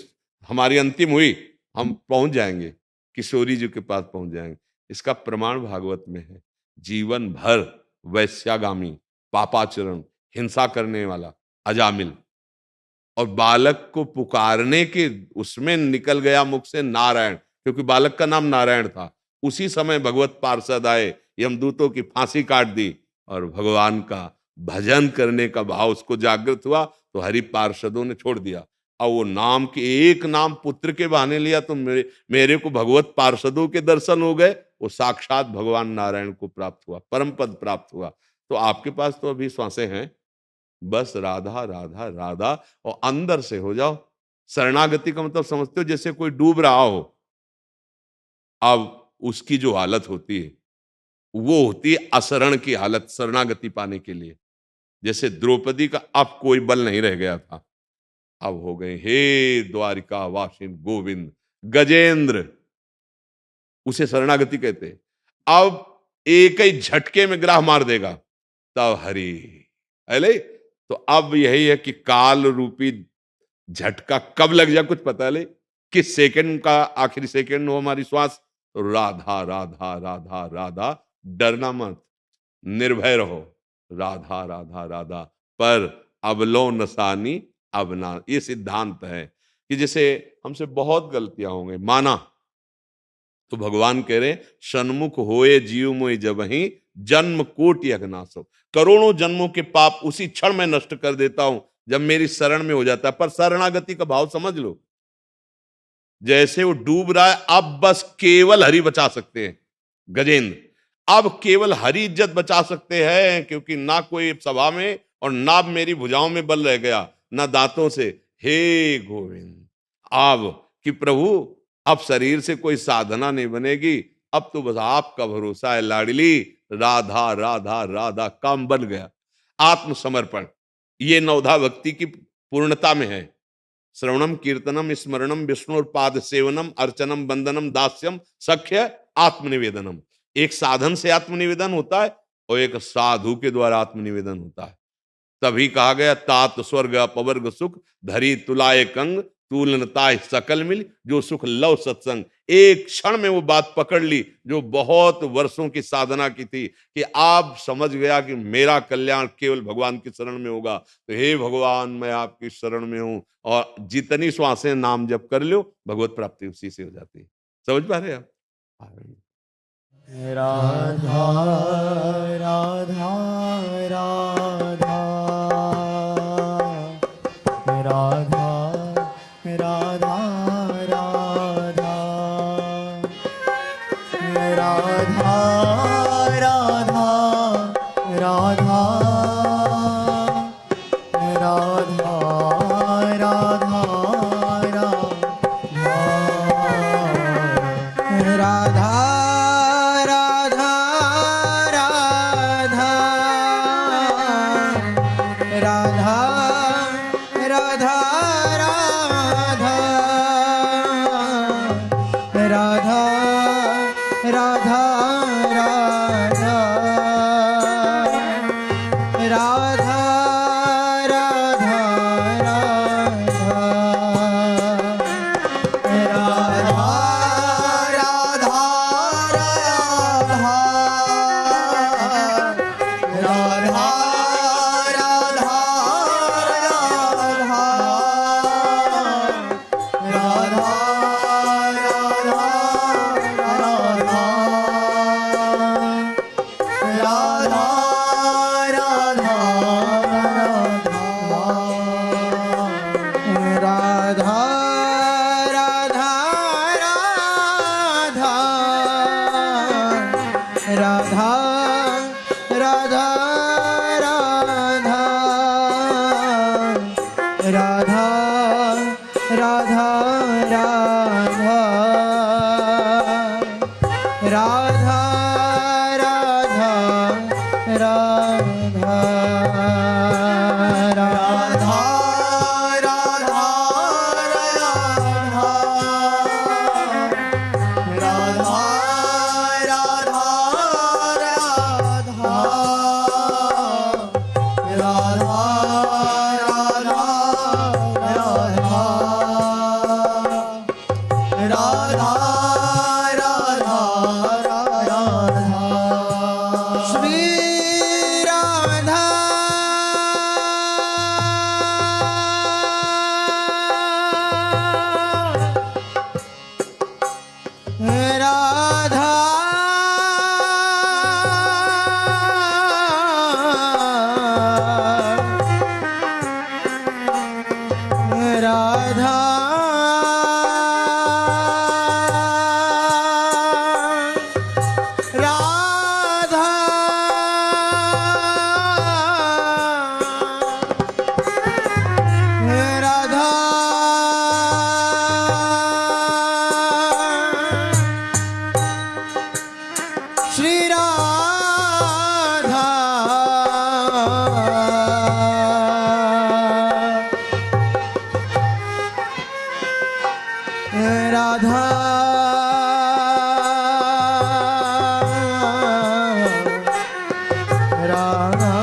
हमारी अंतिम हुई, हम पहुंच जाएंगे, किशोरी जी के पास पहुंच जाएंगे। इसका प्रमाण भागवत में है। जीवन भर वैश्यागामी, पापाचरण, हिंसा करने वाला अजामिल, और बालक को पुकारने के उसमें निकल गया मुख से नारायण, क्योंकि बालक का नाम नारायण था। उसी समय भगवत पार्षद आए, यमदूतों की फांसी काट दी, और भगवान का भजन करने का भाव उसको जागृत हुआ, तो हरि पार्षदों ने छोड़ दिया। और वो नाम के एक नाम पुत्र के बहाने लिया, तो मेरे को भगवत पार्षदों के दर्शन हो गए, वो साक्षात भगवान नारायण को प्राप्त हुआ, परम पद प्राप्त हुआ। तो आपके पास तो अभी श्वासें हैं, बस राधा राधा राधा, और अंदर से हो जाओ। शरणागति का मतलब समझते हो? जैसे कोई डूब रहा हो, अब उसकी जो हालत होती है वो होती है अशरण की हालत, शरणागति पाने के लिए। जैसे द्रौपदी का अब कोई बल नहीं रह गया था, अब हो गए हे द्वारिका वासिन गोविंद गजेंद्र, उसे शरणागति कहते हैं। अब एक ही झटके में ग्राह मार देगा, तब हरि अले। तो अब यही है कि काल रूपी झटका कब लग जाए कुछ पता नहीं, किस सेकंड का आखिरी सेकंड हो हमारी श्वास। तो राधा राधा राधा राधा, डरना मत, निर्भय रहो, राधा राधा राधा। पर अबलो नसानी अब ना, ये सिद्धांत है कि जैसे हमसे बहुत गलतियां होंगी, माना तो भगवान कह रहे सन्मुख होए जीव मोय जबहि जन्म कोटि अघनासो। करोड़ों जन्मों के पाप उसी क्षण में नष्ट कर देता हूं जब मेरी शरण में हो जाता है। पर शरणागति का भाव समझ लो, जैसे वो डूब रहा है, अब बस केवल हरि बचा सकते हैं गजेंद्र। अब केवल हरि इज्जत बचा सकते हैं, क्योंकि ना कोई सभा में और ना मेरी भुजाओं में बल रह गया, ना दांतों से। हे गोविंद, अब कि प्रभु अब शरीर से कोई साधना नहीं बनेगी, अब तो बस आपका भरोसा है लाडली, राधा राधा राधा, काम बन गया। आत्मसमर्पण, ये नवधा भक्ति की पूर्णता में है। श्रवणम कीर्तनम स्मरणम विष्णु पाद सेवनम अर्चनम वंदनम दास्यम सख्य आत्मनिवेदनम। एक साधन से आत्मनिवेदन होता है और एक साधु के द्वारा आत्मनिवेदन होता है। तभी कहा गया तात स्वर्ग अपवर्ग सुख धरी तुलाए कंग तुलनता सकल मिल जो सुख लव सत्संग। एक क्षण में वो बात पकड़ ली जो बहुत वर्षों की साधना की थी, कि आप समझ गया कि मेरा कल्याण केवल भगवान की शरण में होगा। तो हे भगवान, मैं आपकी शरण में हूं, और जितनी श्वासें नाम जप कर लो, भगवत प्राप्ति उसी से हो जाती है। समझ पा रहे आप? राधा राधा राधा राधा राधा राधा राधा राधा राधा राधा राधा श्री राधा राधा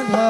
राधा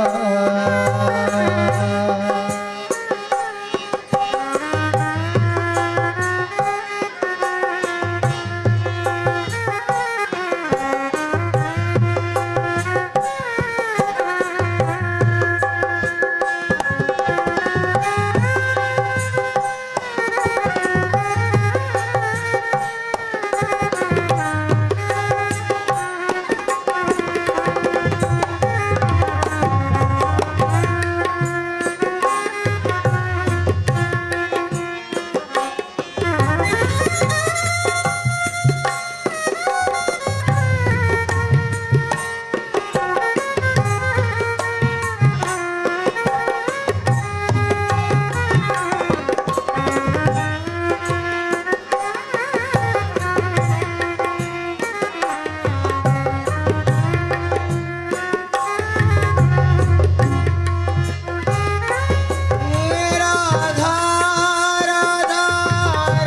राधा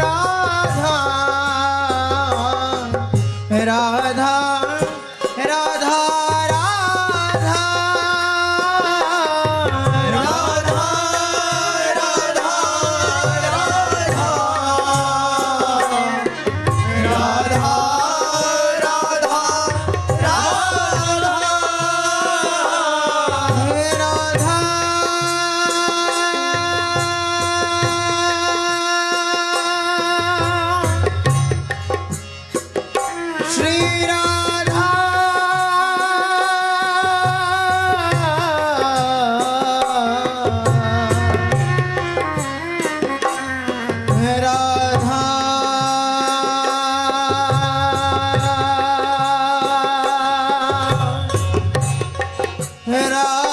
राधा राधा राधा राधा राधा राधा राधा श्री राधा राधा राधा